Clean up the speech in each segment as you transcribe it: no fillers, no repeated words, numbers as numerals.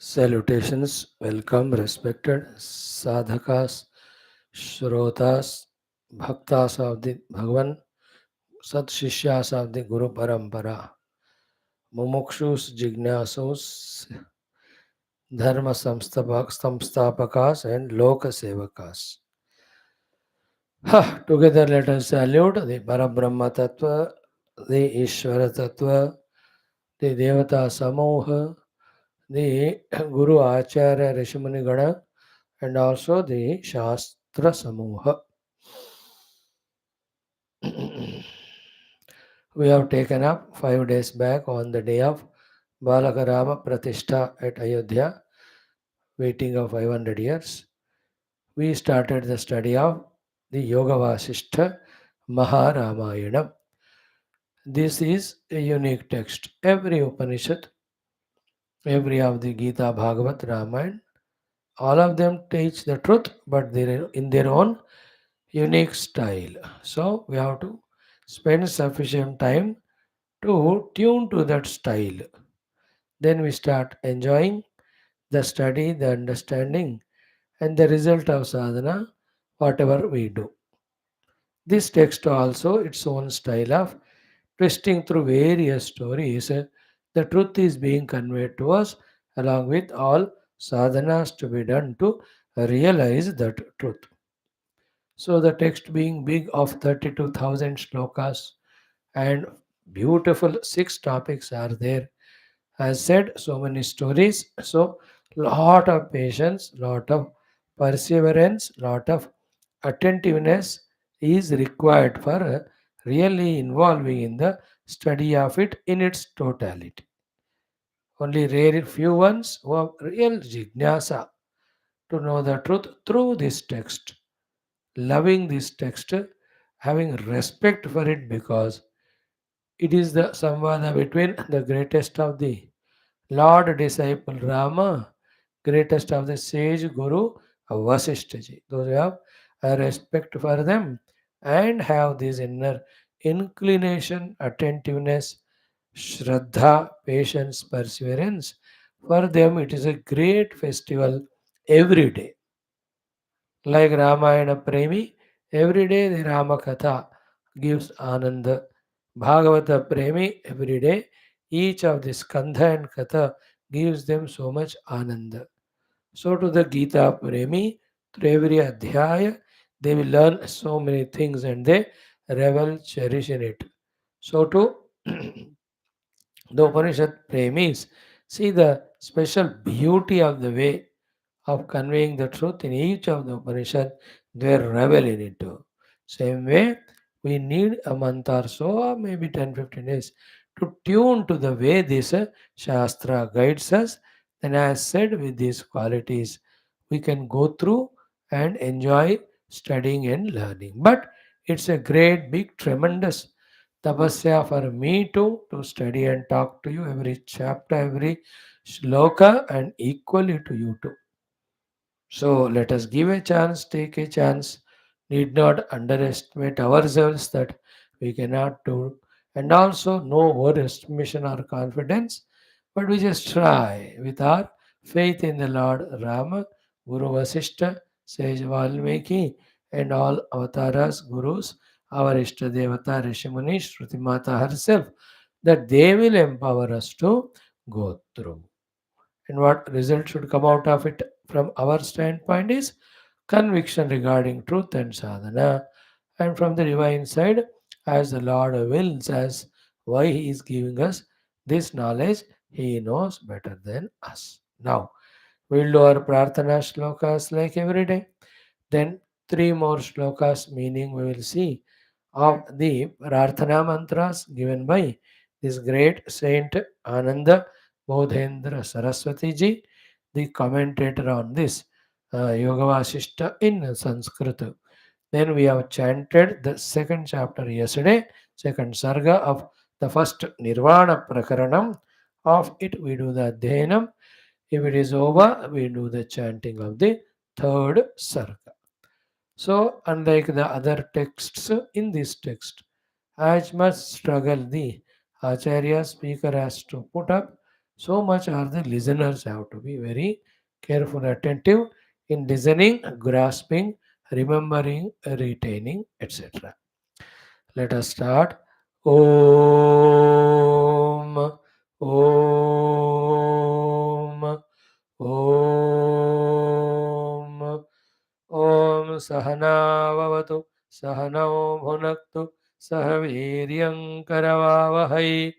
Salutations, welcome, respected sadhakas, shrotas, bhaktas of the Bhagavan, sat shishyas of the Guru Parampara, mumukshus, jignasus, dharma samstapakas, and loka sevakas. Together let us salute the Parabrahma Tattva, the Ishvara Tattva, the Devata Samoha, the Guru Acharya Rishimuni Gana, and also the Shastra Samoha. We have taken up 5 days back on the day of Balakarama Pratishtha at Ayodhya, waiting of 500 years. We started the study of the Yoga Vashishtha Maharamayana. This is a unique text. Every Upanishad, every of the Gita, Bhagavat, Ramayana, all of them teach the truth, but they're in their own unique style. So we have to spend sufficient time to tune to that style. Then we start enjoying the study, the understanding, and the result of sadhana, whatever we do. This text also its own style of twisting through various stories. The truth is being conveyed to us along with all sadhanas to be done to realize that truth. So the text being big of 32,000 shlokas and beautiful six topics are there. As said, so many stories. So lot of patience, lot of perseverance, lot of attentiveness is required for really involving in the study of it in its totality. Only rare few ones who have real jignasa to know the truth through this text, loving this text, having respect for it because it is the samvada between the greatest of the Lord disciple Rama, greatest of the sage Guru Vashishtha ji. Those who have a respect for them and have this inner inclination, attentiveness, shraddha, patience, perseverance. For them, it is a great festival every day. Like Ramayana Premi, every day the Rama Katha gives Ananda. Bhagavata Premi, every day each of the Skandha and Katha gives them so much Ananda. So to the Gita Premi, through every Adhyaya, they will learn so many things and they revel, cherish in it. So to the Upanishad Premis, see the special beauty of the way of conveying the truth in each of the Upanishad, they revel in it too. Same way, we need a month or so, or maybe 10-15 days, to tune to the way this Shastra guides us. Then, as said, with these qualities, we can go through and enjoy studying and learning. But it's a great, big, tremendous tapasya for me too to study and talk to you every chapter, every shloka, and equally to you too. So let us give a chance, take a chance, need not underestimate ourselves that we cannot do, and also no overestimation or confidence, but we just try with our faith in the Lord Rama, Guru Vasishtha, Sage Valmiki, and all avatars, gurus, our Ishta Devata, Rishimuni, Shruti Mata herself, that they will empower us to go through. And what result should come out of it from our standpoint is conviction regarding truth and sadhana. And from the divine side, as the Lord wills us, why He is giving us this knowledge, He knows better than us. Now, we'll do our prarthana shlokas like every day. Then, three more shlokas, meaning we will see of the prarthana mantras given by this great saint Ananda Bodhendra Saraswati ji, the commentator on this Yoga Vashishtha in Sanskrit. Then we have chanted the second chapter yesterday, second sarga of the first Nirvana Prakaranam. Of it we do the Dhyanam. If it is over, we do the chanting of the third sarga. So, unlike the other texts, in this text, as much struggle the Acharya speaker has to put up, So much are the listeners have to be very careful, attentive in listening, grasping, remembering, retaining, etc. Let us start. Om, Om, Om. ॐ सहनाववतु सहनौ भुनक्तु सह वीर्यं करवावहै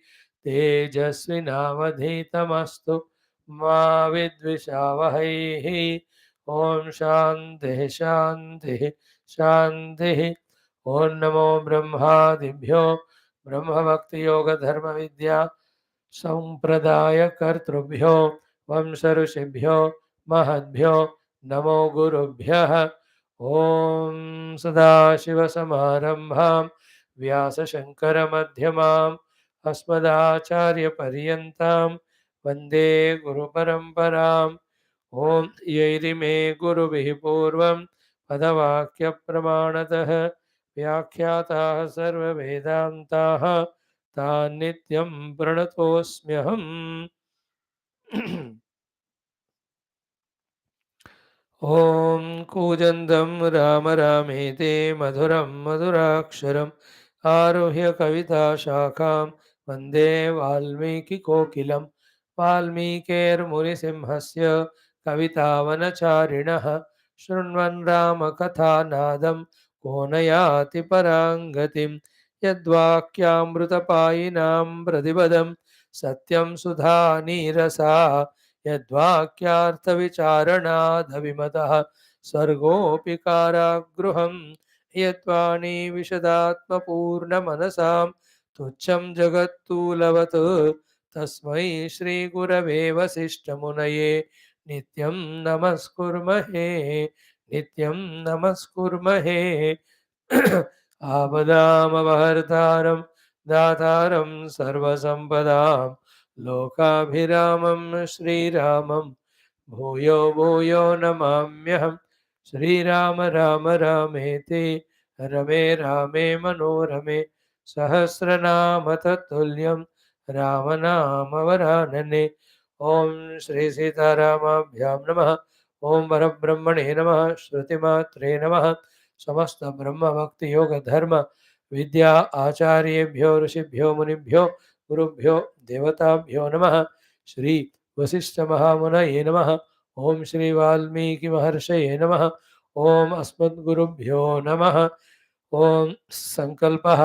तेजस्विनावधीतमस्तु मा विद्विषावहैः ॐ शान्तिः शान्तिः शान्तिः ॐ नमो ब्रह्मादिभ्यो ब्रह्मभक्तियोगधर्मविद्या सम्प्रदायकर्तृभ्यो वंशऋषिभ्यो महद्भ्यो नमो गुरुभ्यः ॐ सदाशिवसमारम्भां व्यासशङ्करमध्यमाम् अस्मदाचार्यपर्यन्तां वन्दे गुरुपरम्पराम् ॐ यैरिमे गुरुभिः पूर्वं पदवाक्यप्रमाणतः व्याख्याताः सर्ववेदान्ताः तान् नित्यं प्रणतोऽस्म्यहम् ॐ कूजन्तं राम रामेति मधुरं मधुराक्षरम् आरुह्य कविताशाखां वन्दे वाल्मीकिकोकिलं वाल्मीकेर्मुनिसिंहस्य कवितावनचारिणः शृण्वन् रामकथानादं को न याति परां गतिं यद्वाक्यामृतपायिनां प्रतिपदं सत्यं सुधा नीरसा यद्वाक्यार्थविचारणादविमतः सर्गोऽपि कारागृहं यद्वाणी विशदात्मपूर्णमनसां तुच्छं जगत्तूलवत् तस्मै श्रीगुरवे वसिष्ठमुनये नित्यं नमस्कुर्महे नित्यं नमस्कुर्महे आपदामपहर्तारं दातारं सर्वसम्पदां लोकाभिरामं श्रीरामं भूयो भूयो नमाम्यहं श्रीराम राम रामेति रमे रामे मनोरमे सहस्रनाम तत्तुल्यं रामनामवरानने ॐ श्री सीतारामाभ्यां नमः ॐ परब्रह्मणे नमः श्रुतिमात्रे नमः समस्त ब्रह्म भक्ति योग धर्म विद्या आचार्येभ्यो ऋषिभ्यो मुनिभ्यो गुरुभ्यो देवताभ्यो नमः श्री वशिष्ठ महामुनये नमः ओम श्री वाल्मीकि महर्षये नमः ओम अस्मद्गुरुभ्यो नमः ओम संकल्पः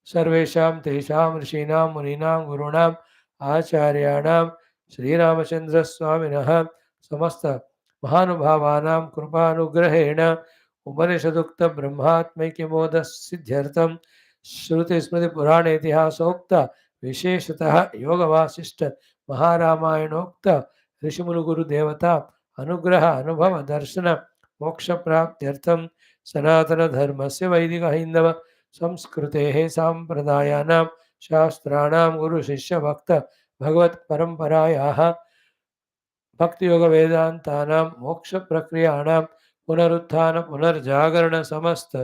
सर्वेषां तेषां ऋषीणां मुनीनां गुरूणाम् आचार्याणां श्रीरामचन्द्रस्वामिनः समस्त महानुभावानां कृपानुग्रहेण उपनिषदुक्त ब्रह्मात्मैक्यबोधसिद्ध्यर्थं श्रुतिस्मृतिपुराणेतिहासोक्त विशेषतः योगवासिष्ठ महारामायणोक्त ऋषिमुनिगुरुदेवता अनुग्रह अनुभव दर्शन मोक्ष प्राप्त्यर्थं सनातन धर्मस्य वैदिक हिंदव संस्कृतेः साम्प्रदायानां शास्त्राणां गुरुशिष्यभक्त भगवत् परम्परायाः भक्तियोगवेदान्तानां मोक्षप्रक्रियाणां पुनरुत्थान पुनर्जागरण समस्त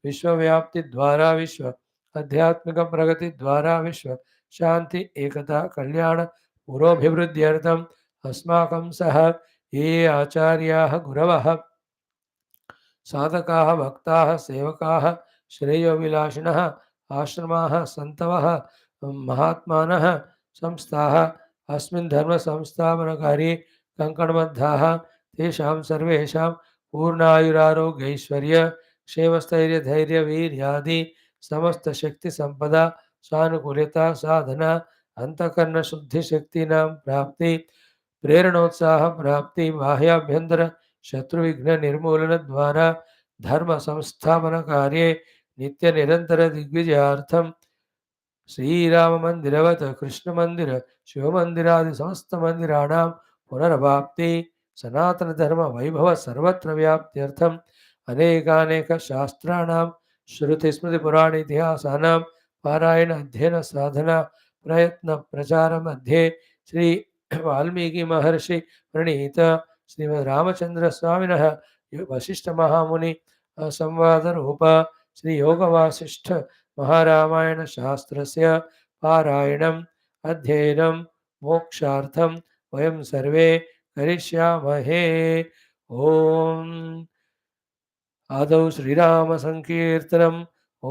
विश्वव्याप्तिद्वारा विश्व आध्यात्मिक प्रगतिद्वारा विश्व शांति एकता कल्याण पुरोभिवृद्ध्यर्थम् अस्माकं सह ये आचार्याः गुरवः साधकाः भक्ताः सेवकाः श्रेयोभिलाषिणः आश्रमाः सन्तवः महात्मानः संस्थाः अस्मिन् धर्मसंस्थापनकार्ये कङ्कणबद्धाः तेषां सर्वेषां पूर्णायुरारोग्यैश्वर्य क्षेमस्थैर्यधैर्यवीर्यादि समस्तशक्तिसम्पदा सानुकूल्यता साधना अन्तःकरणशुद्धिशक्तीनां प्राप्ति प्रेरणोत्साह प्राप्ति बाह्याभ्यंतर शत्रुविघ्न निर्मूलन द्वारा धर्म संस्थापन कार्ये नित्य निरंतर दिग्विजयार्थम श्रीराम मंदिरवत कृष्ण मंदिर शिव मंदिरादि समस्त मंदिराणां पुनर्भाप्ति सनातन धर्म वैभव सर्वत्र व्याप्त्यर्थम अनेकानेक शास्त्राणां श्रुति स्मृति पुराण इतिहासानां पारायण अध्ययन साधना प्रयत्न प्रचार मध्ये श्री वाल्मीकि महर्षि प्रणीत श्रीमद् रामचंद्र स्वामिनः वशिष्ठ महामुनि संवाद रूप श्री योग वासिष्ठ महारामायण शास्त्रस्य पारायणम् अध्ययनं मोक्षार्थं वयं सर्वे करिष्यामहे। ॐ आदौ श्रीरामसङ्कीर्तनम्। ॐ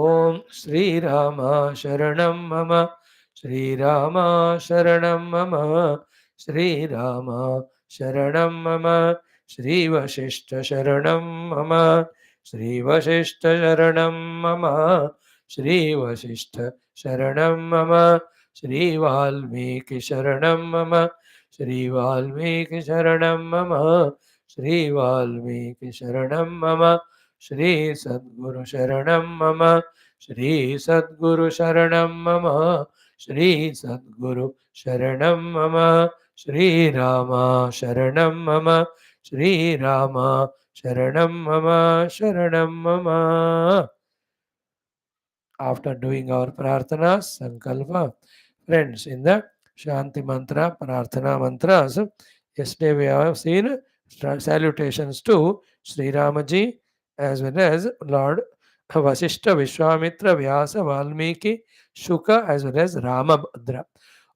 श्रीराम शरणं मम, श्रीराम शरणं मम, श्रीराम शरणं मम, श्रीवशिष्ठशरणं मम, श्रीवशिष्ठशरणं मम, श्रीवशिष्ठशरणं मम, श्रीवाल्मीकिशरणं मम, श्रीवाल्मीकिशरणं मम, श्रीवाल्मीकिशरणं मम, श्री सद्गुरु शरणं मम, श्री सद्गुरु शरणं मम, श्री सद्गुरु शरणं मम, श्रीराम शरणं मम, श्रीराम शरणं मम, शरणं मम. After doing our prarthana, sankalpa, friends, in the Shanti mantra, prarthana mantras, yesterday we have seen salutations to Sri Ramaji as well as Lord Vashishtha, Vishwamitra, Vyasa, Valmiki, Shuka as well as Ramabhadra.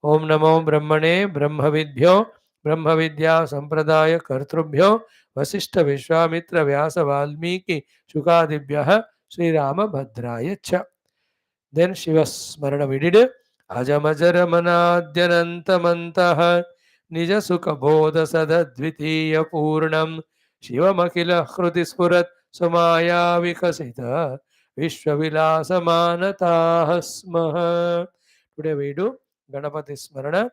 Om Namo Brahmane, Brahmavidhyo, Brahmavidya Sampradaya Kartrubhyo, Vashishtha, Vishwamitra, Vyasa, Valmiki, Shukadibhyaha, Sri Ramabhadraya Cha. Then Shivasmarana we did Ajamajaramanadyanantamantah Nija Sukha Bodha Sadadvitiya Purnam Shivamakila Hruti Spurat Samaya Vikasita Vishwavilasamanatah Smaha. Today we do Ganapati Smarana,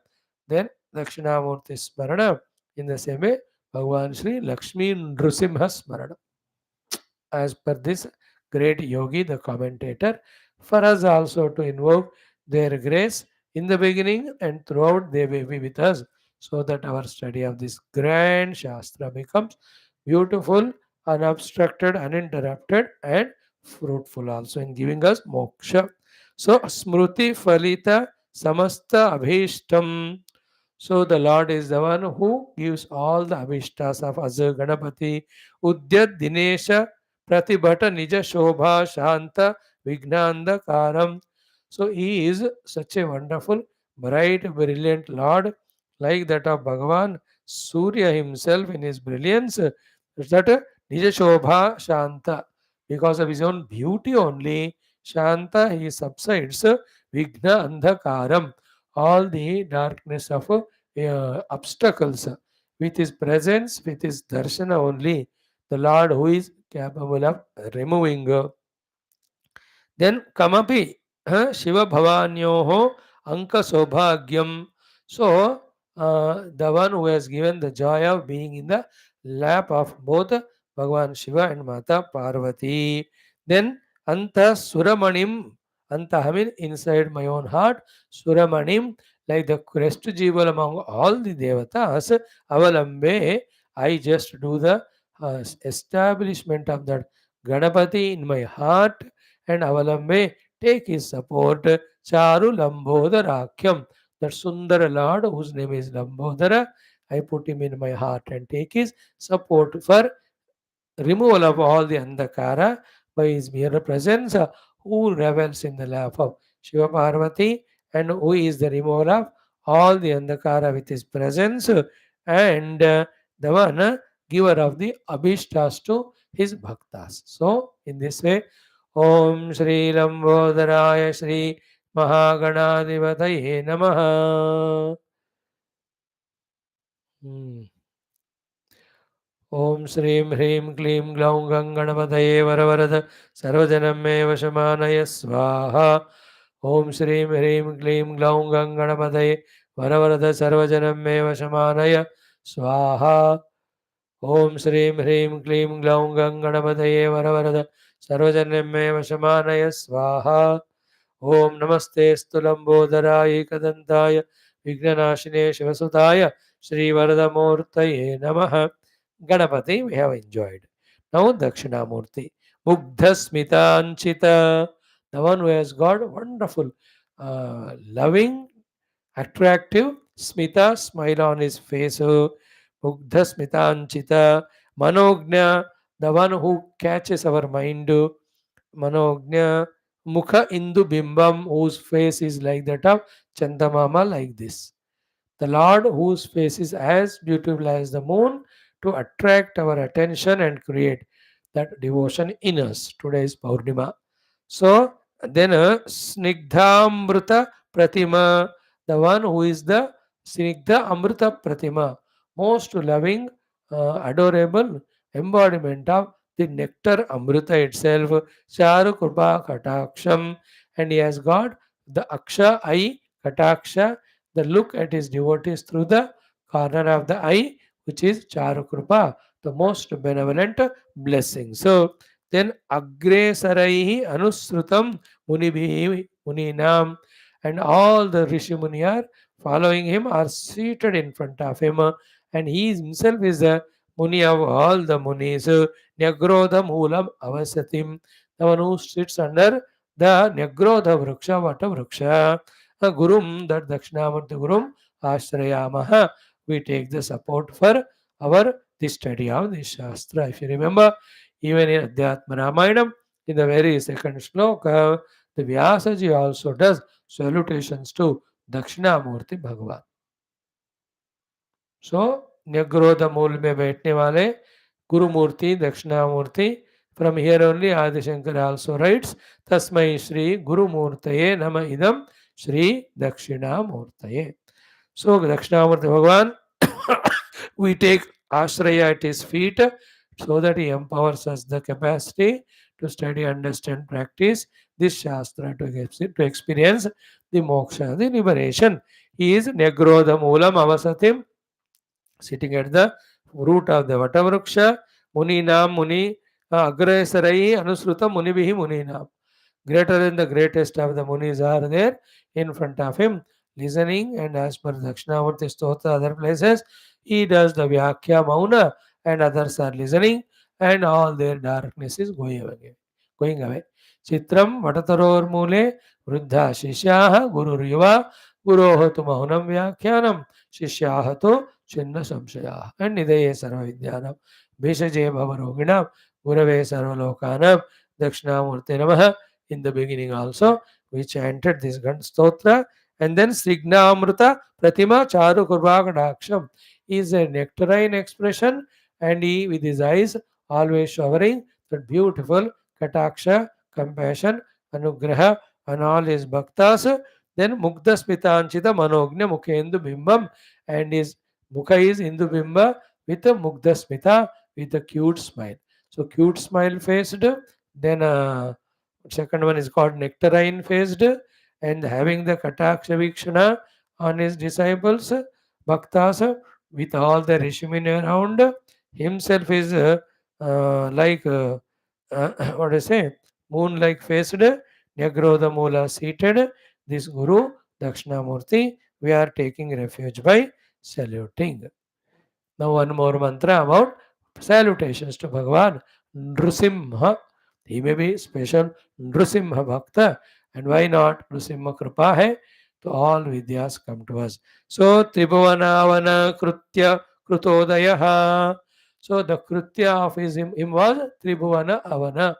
then Dakshinamurti Smarana. In the same way, Bhagavan Sri Lakshmi Nrusimha Smarana. As per this great yogi, the commentator, for us also to invoke their grace in the beginning and throughout they will be with us, so that our study of this grand Shastra becomes beautiful, unobstructed, uninterrupted, and fruitful also in giving us moksha. So, Smruti Falita Samasta Abhishtam. So the Lord is the one who gives all the abhishtas of us, Ganapati, Udyat Dinesha Pratibhata Nija Shobha Shanta Vignanda Karam. So he is such a wonderful, bright, brilliant Lord, like that of Bhagavan Surya himself in his brilliance, that Nija Shobha Shanta. Because of his own beauty only, Shanta, he subsides Vigna Andhakaram, all the darkness of obstacles. With his presence, with his darshana only, the Lord who is capable of removing. Then Kamapi Shiva Bhavanyoho Anka Sobhagyam. So the one who has given the joy of being in the lap of both Bhagavan Shiva and Mata Parvati. Then Anta Suramanim. Anta, I mean inside my own heart, Suramanim, like the crest jewel among all the devatas, Avalambe, I just do the establishment of that Ganapati in my heart, and Avalambe take his support. Charu Lambodarakyam, that Sundara Lord whose name is Lambodara, I put him in my heart and take his support for removal of all the Andhakara by his mere presence, who revels in the lap of Shiva Parvati, and who is the removal of all the Andhakara with his presence, and the one giver of the Abhishtas to his Bhaktas. So, in this way, Om Shri Lambodharaya Shri Mahaganadivataye Namaha. Om Shrim Hrim Klim Glaum Ganganapataye Varavarada Sarvajanam me Vashamanaya Swaha. Om Shrim Hrim Klim Glaum Ganganapataye Varavarada Sarvajanam me Vashamanaya Swaha. Om Shrim Hrim Klim Glaum Ganganapataye Varavarada Sarvajanam me Vashamanaya Swaha. Om Namaste Stulambodharaya Kadantaya Vignanashine Shivasutaya Shri Varadamurtaye Namaha. Ganapati we have enjoyed. Now Dakshinamurti. Mugdhasmitanchita. The one who has got wonderful, loving, attractive, smita, smile on his face. Mugdhasmitanchita. Manognya. The one who catches our mind. Manognya. Mukha Indu Bimbam, whose face is like that of Chandamama, like this. The Lord, whose face is as beautiful as the moon, to attract our attention and create that devotion in us. Today is Paurnima. So then Snigdha Amrita Pratima, the one who is the Snigdha Amrita Pratima, most loving, adorable embodiment of the nectar Amrita itself, Charu Krupa Kataksham, and he has got the Aksha eye, Kataksha, the look at his devotees through the corner of the eye, which is Charu Krupa, the most benevolent blessing. So then Agresaraihi Anusrutam Munibhi Muninam, and all the Rishi Muni are following him, are seated in front of him, and he himself is the Muni of all the Munis. Nyagrodha Moolam Avasatim, the one who sits under the Nyagrodha Vriksha, Vata Vriksha. Gurum, that Dakshinamurti Gurum, Ashrayamaha. We take the support for our the study of the Shastra. If you remember, even in Adhyatma Ramayanam, in the very second sloka, the Vyasaji also does salutations to Dakshinamurti Bhagavan. So, Nyagrodha Mool mein baithne wale Guru Murti, Dakshinamurti. From here only Adi Shankara also writes, Tasmai Shri Guru Murtaye Nama Idam Shri Dakshinamurtaye. So, Dakshinamurti Bhagavan, we take Ashraya at his feet so that he empowers us the capacity to study, understand, practice this Shastra to experience the moksha, the liberation. He is Negrodha Moolam Avasatim, sitting at the root of the Vatavruksha, Muninam Muni, Agresarai Anusruta Munibihi Muninam. Greater than the greatest of the Munis are there in front of him, listening, and as per Dakshinamurti Stotra, other places, he does the Vyakhya Mauna, and others are listening, and all their darkness is going away. Going away. Chitram Vatataror Mule, Vruddha Shishyaha, Guru Riva, Guroho tu Mahunam Vyakhyanam, Shishyaha tu Chinna Samshaya, and Nidaye Sarva Vidyanam, Bishaje Bhavaroginam, Gurave Sarva Lokanam, Dakshinamurti Namaha. In the beginning also, we chanted this Gand Stotra, and then Srigna Amrita Pratima Charu Kurvakadaksham is a nectarine expression, and he with his eyes always showering that beautiful Kataksha, compassion, Anugraha, and all his bhaktas. Then Mukta Smitanchita Manognya Mukhendu Bimbam, and his Mukha is Indu Bimba with a Mukta Smita, with a cute smile. So cute smile faced, then second one is called nectarine faced, and having the Kataksha Vikshana on his disciples, Bhaktas, with all the Rishimuni around. Himself is what I say, moon like faced, Nyagrodha Mula seated. This Guru, Dakshinamurti, we are taking refuge by saluting. Now, one more mantra about salutations to Bhagavan. Nrusimha. He may be special Nrusimha Bhakta. And why not? Nrusimha Kripa hai. So all Vidyas come to us. So Tribhuvanavana Krutya Krutodayaha. So the Krutya of him was Tribhuvana Avana.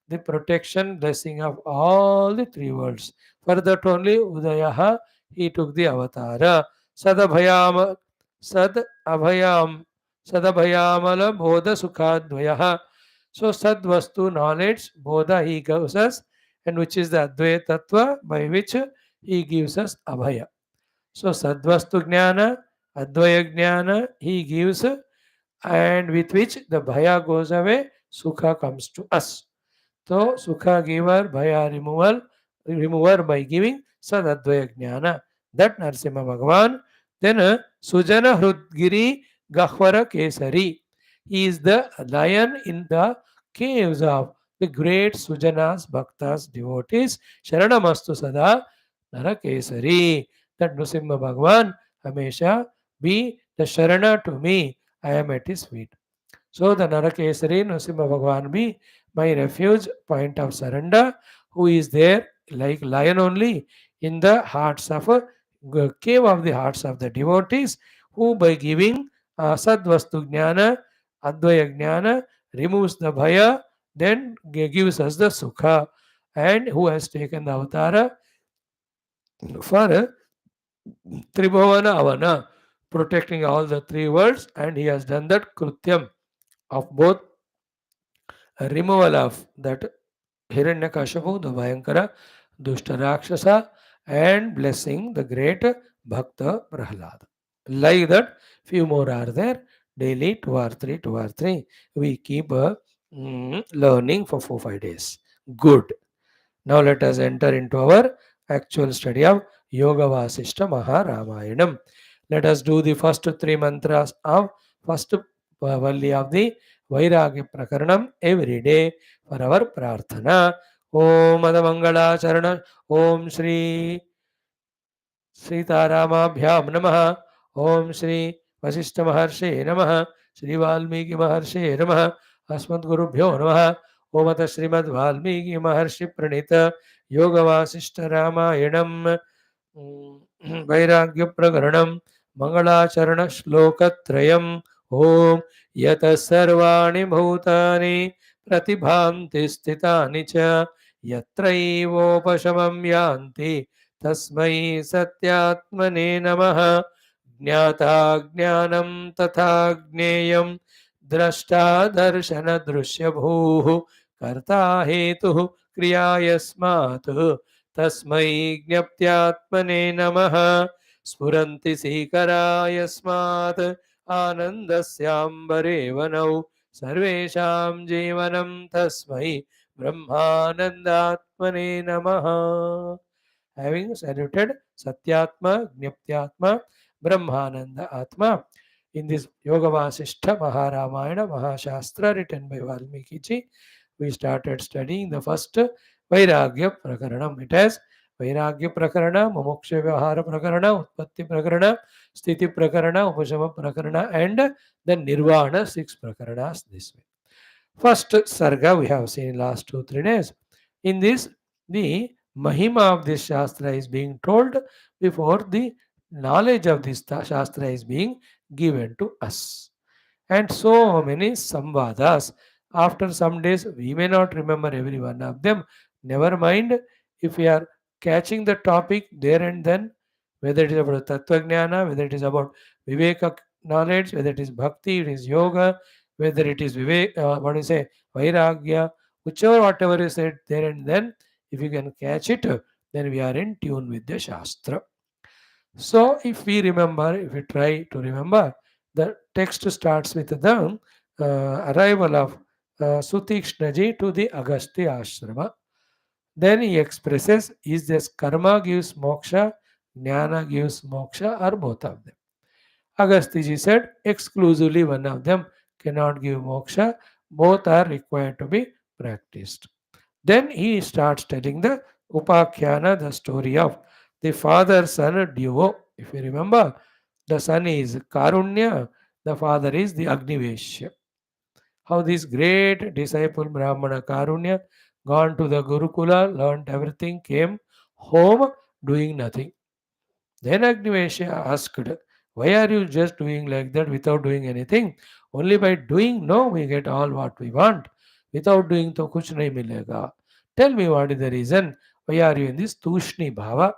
The protection, blessing of all the three worlds. For that only Udayaha, he took the avatara. Sadabhayam Sad Abhayam Sadabhayamala Bodha Sukhadvaya. So Sad Vastu knowledge, Bodha he gives us, and which is the Advaya Tattva by which he gives us Abhaya. So Sadvastu Jnana, Advaya Jnana he gives, and with which the Bhaya goes away, Sukha comes to us. So Sukha giver, Bhaya remover by giving Sadadvaya Jnana. That Narsimha Bhagavan. Then Sujana Hrudgiri Gahvara Kesari. He is the lion in the caves of the great Sujanas, Bhaktas, devotees. Sharanamastu Sada Narakesari. That Nrsimha Bhagavan Hamesha be the Sharana to me. I am at his feet. So the Narakesari Nrsimha Bhagavan be my refuge, point of surrender, who is there like lion only in the hearts of cave of the hearts of the devotees, who by giving Sadvastu Jnana, Advaya Jnana, removes the Bhaya, then gives us the Sukha, and who has taken the avatara for Tribhavana Avana. protecting all the three worlds, and he has done that Krutyam of both removal of that Hiranyakashipu, the Vayankara, Dushta Rakshasa, and blessing the great Bhakta Prahlada. Like that, few more are there. Daily 2 or 3, 2 or 3. We keep learning for 4 5 days. Good. Now let us enter into our actual study of Yoga Vasishtha Maharamayana. Let us do the first 3 mantras of first valli of the Vairagya Prakaranam every day for our prarthana. Om Adamangala Charana Om Shri सीतारामाभ्याम नमः ओम श्री वशिष्ठ महर्षे नमः श्री वाल्मीकि महर्षे नमः अस्मद्गुरुभ्यो नमः ओम अथ श्रीमद् वाल्मीकि महर्षि प्रणीत योग वासिष्ठ रामायणम वैराग्य प्रकरणम मंगलाचरण श्लोकत्रयम् ओम यतः सर्वाणि भूतानि प्रतिभान्ति स्थितानि च यत्रैवोपशमं यान्ति तस्मै सत्यात्मने नमः ज्ञाता ज्ञानं तथा ज्ञेयं द्रष्टा दर्शनदृश्यभूः कर्ता हेतुः क्रिया यस्मात् तस्मै ज्ञप्त्यात्मने नमः स्फुरन्ति सीकरा यस्मात् आनन्दस्याम्बरे वनौ सर्वेषां जीवनं तस्मै ब्रह्मानन्दात्मने नमः. Having saluted Satyatma, Gnaptyatma, Brahmananda Atma in this Yoga Vasishtha Maharamayana Mahashastra written by Valmiki ji, we started studying the first Vairagya Prakaranam. It has Vairagya Prakarana, Mumuksha Vyavahara Prakarana, Utpatti Prakarana, Sthiti Prakarana, Upashama Prakarana, and the Nirvana 6 Prakaranas this way. First Sarga we have seen in last 2 3 days. In this, the Mahima of this Shastra is being told before the knowledge of this Shastra is being given to us. And so many Samvadas. After some days, we may not remember every one of them. Never mind if we are catching the topic there and then, whether it is about Tattva Jnana, whether it is about Viveka knowledge, whether it is Bhakti, it is Yoga, whether it is what do you say, Vairagya, whichever, whatever is said there and then, if you can catch it, then we are in tune with the Shastra. So, if we remember, if we try to remember, the text starts with the arrival of Sutikshnaji to the Agastya ashrama. Then he expresses, is this karma gives moksha, jnana gives moksha, or both of them? Agastya said, exclusively one of them cannot give moksha, both are required to be practiced. Then he starts telling the Upakhyana, the story of the father-son duo. If you remember, the son is Karunya, the father is the Agniveshya. How this great disciple Brahmana Karunya gone to the Gurukula, learnt everything, came home doing nothing. Then Agniveshya asked, why are you just doing like that without doing anything? Only by doing, no, we get all what we want. Without doing, to kuch nahi milega. Tell me what is the reason. Why are you in this Tushni Bhava?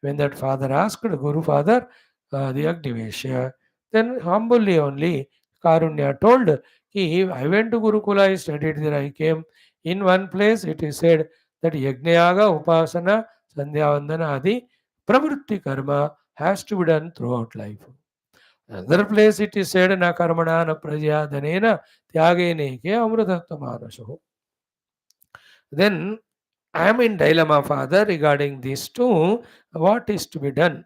When that father asked, Guru Father, the Agniveshya, then humbly only Karunya told, I went to Gurukula, I studied there, I came. In one place it is said that Yajnayaga, Upasana, Sandhya Vandana Adi, Pravritti Karma has to be done throughout life. Another place it is said, Na Karmana, Na Praja, Dhanena, Tyagene, Ke Amrutatta Manasho. Then I am in dilemma, Father, regarding these two. What is to be done?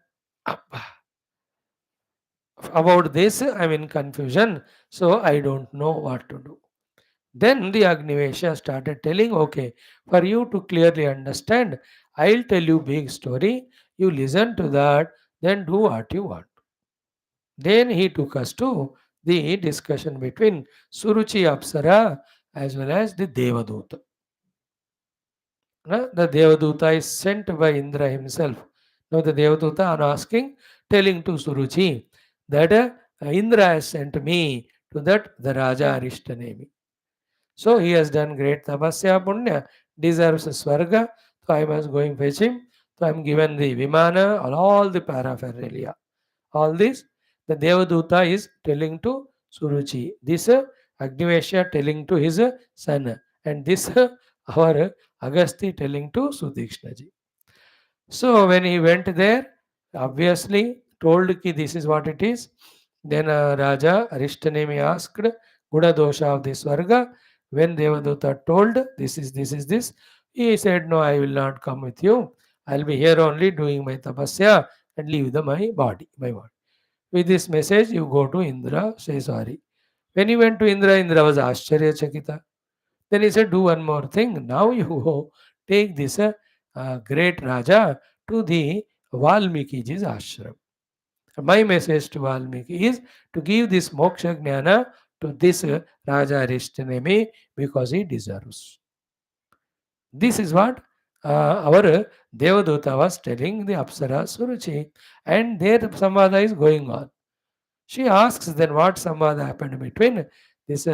About this, I am in confusion, so I don't know what to do. Then the Agniveshya started telling, okay, for you to clearly understand, I'll tell you big story, you listen to that, then do what you want. Then he took us to the discussion between Suruchi Apsara as well as the Devaduta. The Devaduta is sent by Indra himself. Now the Devaduta are asking, telling to Suruchi that Indra has sent me to that the Raja Arishtanemi. So he has done great tapasya punya, deserves a swarga. So I was going fetch him. So I am given the vimana, all the paraphernalia. All this. The Devaduta is telling to Suruchi. This Agnivesha telling to his son. And this our Agasti telling to Sudikshnaji. So when he went there, obviously told ki this is what it is. Then Raja Arishtanemi asked Guna dosha of the Swarga. When Devaduta told this, he said, no, I will not come with you. I'll be here only doing my tapasya and leave my body. With this message, you go to Indra, say sorry. When he went to Indra, Indra was Ashcharya Chakita. Then he said, do one more thing. Now you go take this great Raja to the Valmiki's ashram. My message to Valmiki is to give this moksha jnana to this Raja Arishtanemi because he deserves. This is what our Devaduta was telling the Apsara Suruchi, and their samvada is going on. She asks then what samvada happened between this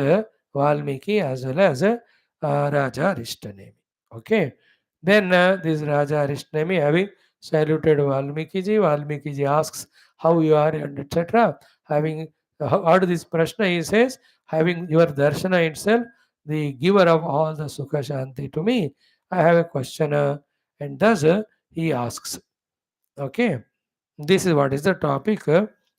Valmiki as well as Raja Arishtanemi. Okay. Then this Raja Arishtanemi having saluted Valmiki ji asks how you are and etc. Having heard this prashna, he says, having your darshana itself, the giver of all the sukha shanti to me, I have a question, and thus he asks. Okay, this is what is the topic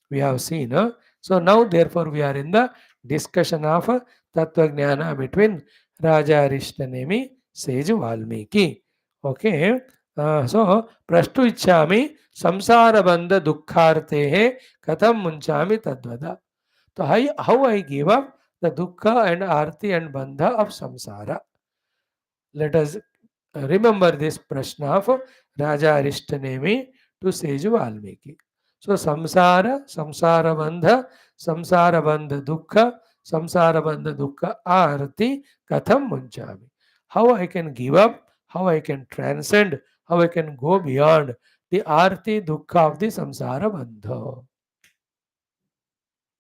we have seen. So now, therefore, we are in the discussion of Tattva Jnana between Raja Arishtanemi, sage Valmiki. Okay, so Prashtu Ichchami Samsara Bandha Dukkhartehe Katham Munchami Tadvada. So, how I give up the Dukkha and Arti and Bandha of Samsara. Let us remember this prashna of Raja Arishtanemi to sage Valmiki. So samsara bandha dukkha arti katham munchami. How I can give up, how I can transcend, how I can go beyond the arti dukkha of the samsara bandha.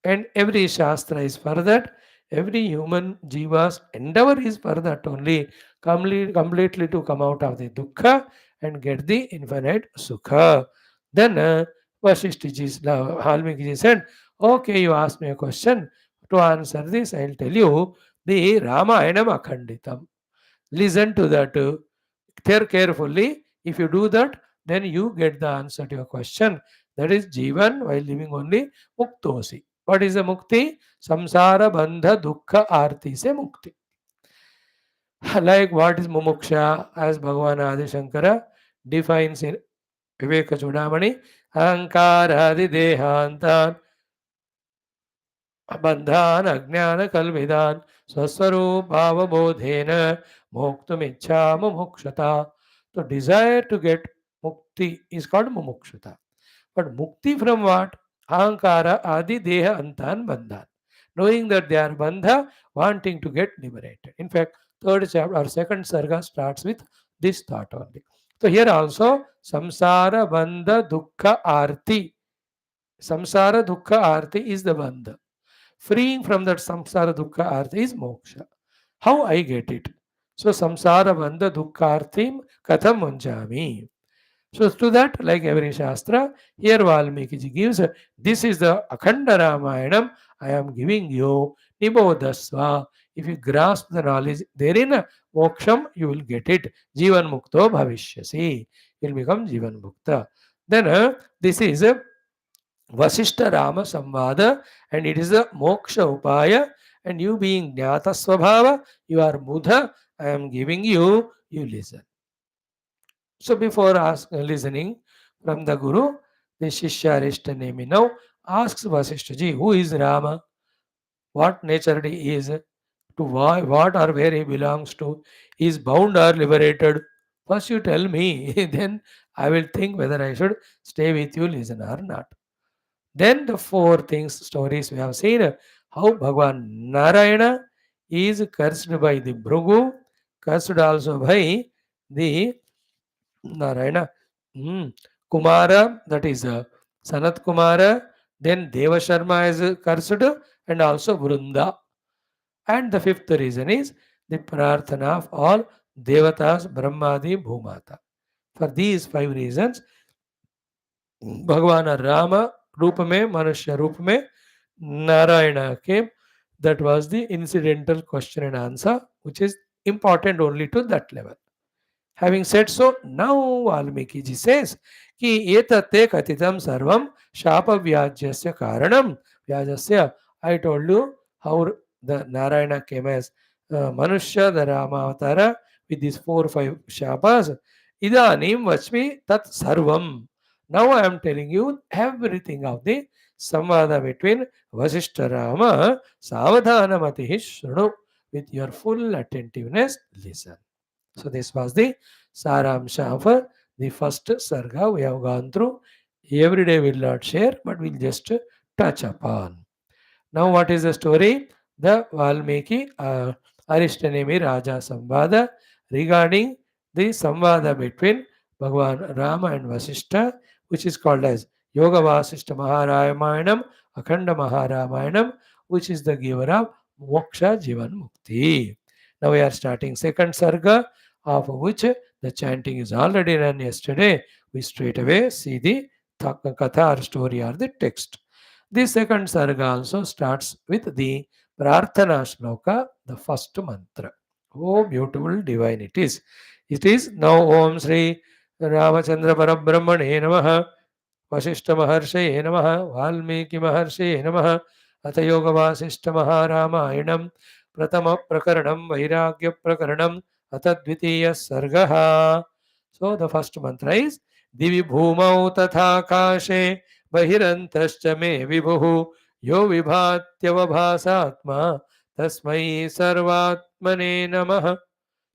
And every shastra is for that. Every human jiva's endeavor is for that only, completely to come out of the dukkha and get the infinite sukha. Then Valmiki said, okay, you asked me a question. To answer this, I'll tell you the Ramayanam Akhanditam. Listen to that carefully. If you do that, then you get the answer to your question. That is Jivan while living only Muktosi. What is the Mukti? Samsara Bandha Dukkha Arti se Mukti. Like what is Mumuksha, as Bhagavan Adi Shankara defines in Viveka Chudamani, Ahankara Dehantan बंधान अज्ञान कल्विदान स्वस्वरूप भावबोधेन मोक्तुमिच्छा मुमुक्षता. So desire to get mukti is called mumukshata. But mukti from what? Ahankara adi deha antan bandhan. Knowing that they are bandha, wanting to get liberated. In fact, third chapter or second sarga starts with this thought only. So here also samsara bandha dukkha arti. Samsara dukkha arti is the bandha. Freeing from that samsara dukkha arti is moksha. How I get it? So samsara bandha dukkha artim katham munjami. So to that, like every shastra, here Valmiki ji gives, this is the Akhanda Ramayanam I am giving you, Nibodasva. If you grasp the knowledge therein, moksham, you will get it. Jivan mukto bhavishyasi. You will become Jivan mukta. Then this is Vashishtha Rama Samvada, and it is a moksha upaya, and you being Jnata Swabhava, you are Mudha, I am giving you, you listen. So before listening from the Guru, the Shishya Arishtanemi now asks Vasishtha ji, who is Rama? What nature he is? To what or where he belongs to? He is bound or liberated? First you tell me, then I will think whether I should stay with you, listen or not. Then the four things, stories we have seen, how Bhagavan Narayana is cursed by the Bhrugu, cursed also by the Narayana. Kumara, that is Sanat Kumara, then Deva Sharma is cursed, and also Vrunda. And the fifth reason is the Prarthana of all Devatas, Brahmadi, Bhumata. For these five reasons, Bhagavan Rama रूप में, मनुष्य रूप में Narayana came. That was the incidental question and answer, which is important only to that level. Having said so, now Valmiki ji says कि एतत्ते कथितं सर्वं शापव्याज्यस्य कारणं व्याजस्य. I told you how the Narayana came as Manusha, the Rama Avatara, with these 4 or 5 shapas. Idanim vachmi tat sarvam. Now I am telling you everything of the samvada between Vashishtha Rama, Samvadam matihi shrunu. With your full attentiveness, listen. So this was the Saramsha of the first Sarga we have gone through. Every day we will not share, but we will just touch upon. Now what is the story? The Valmiki Arishtanemi Raja Samvada regarding the Samvada between Bhagavan Rama and Vashishtha, which is called as Yoga Vasishta Maharayamanam, Akhanda Maharayamanam, which is the giver of Moksha Jivan Mukti. Now we are starting second Sarga, of which the chanting is already done yesterday. We straight away see the Katha or story or the text. The second sarga also starts with the Prarthana Shloka, the first mantra. Oh, beautiful divine it is. It is now Om Sri Ramachandra Parabrahmane Namaha, Vashishtha Maharshe Namaha, Valmiki Maharshe Namaha, Atha Yoga Vasishta Maharamayam, Pratama Prakaranam, Vairagya Prakaranam, Atha Dvitiya Sargaha. So the first mantra is Divi Bhumau Tatha Kashe बहिरन्तश्च मे विभुः यो विभात्यवभासात्मा तस्मै सर्वात्मने नमः.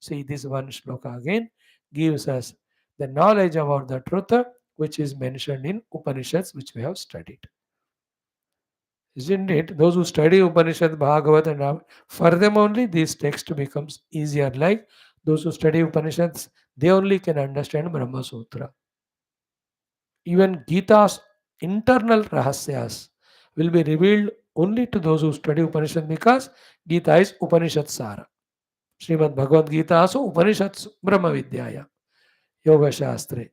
See, this one shloka again gives us the knowledge about the truth which is mentioned in Upanishads which we have studied. Isn't it? Those who study Upanishad, Bhagavat and Ram, for them only this text becomes easier. Like those who study Upanishads, they only can understand Brahma Sutra. Even Gita's internal rahasyas will be revealed only to those who study Upanishad because Gita is Upanishad Sara. Srimad Bhagavad Gita also Upanishads Brahma Vidyaya Yoga Shastre.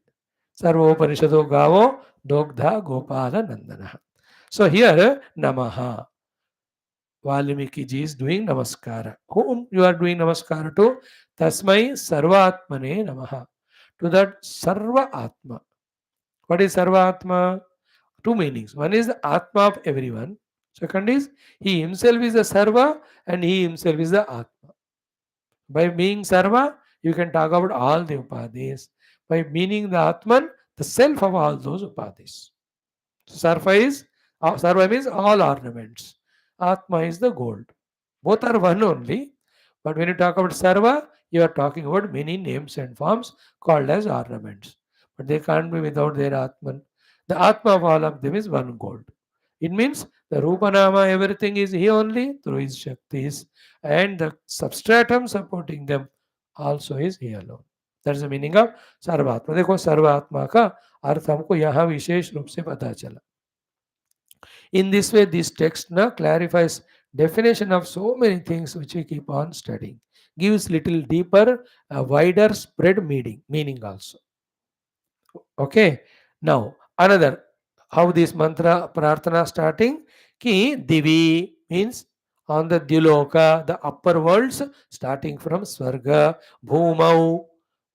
Sarva Upanishado Gavo Dogdha Gopala Nandana. So here Namaha. Valmiki ji is doing Namaskara. Whom you are doing Namaskara to? Tasmai Sarvatmane Namaha. To that Sarva Atma. What is Sarva Atma? Two meanings. One is the Atma of everyone. Second is he himself is the Sarva and he himself is the Atma. By being Sarva, you can talk about all the Upadhis. By meaning the Atman, the self of all those Upadhis. Sarva means all ornaments. Atma is the gold. Both are one only. But when you talk about Sarva, you are talking about many names and forms called as ornaments. But they can't be without their Atman. The Atma of all of them is one gold. It means the Rupanama, everything is He only through His Shaktis, and the substratum supporting them also is He alone. That's the meaning of सर्वात्मा. देखो सर्वात्मा का अर्थ हमको यहाँ विशेष रूप से पता चला. In this way, this text now clarifies definition of so many things which we keep on studying. Gives little deeper, wider spread meaning also. Okay. Now another, how this mantra prarthana starting? Ki divi means on the Diloka, the upper worlds, starting from Swarga, Bhumau.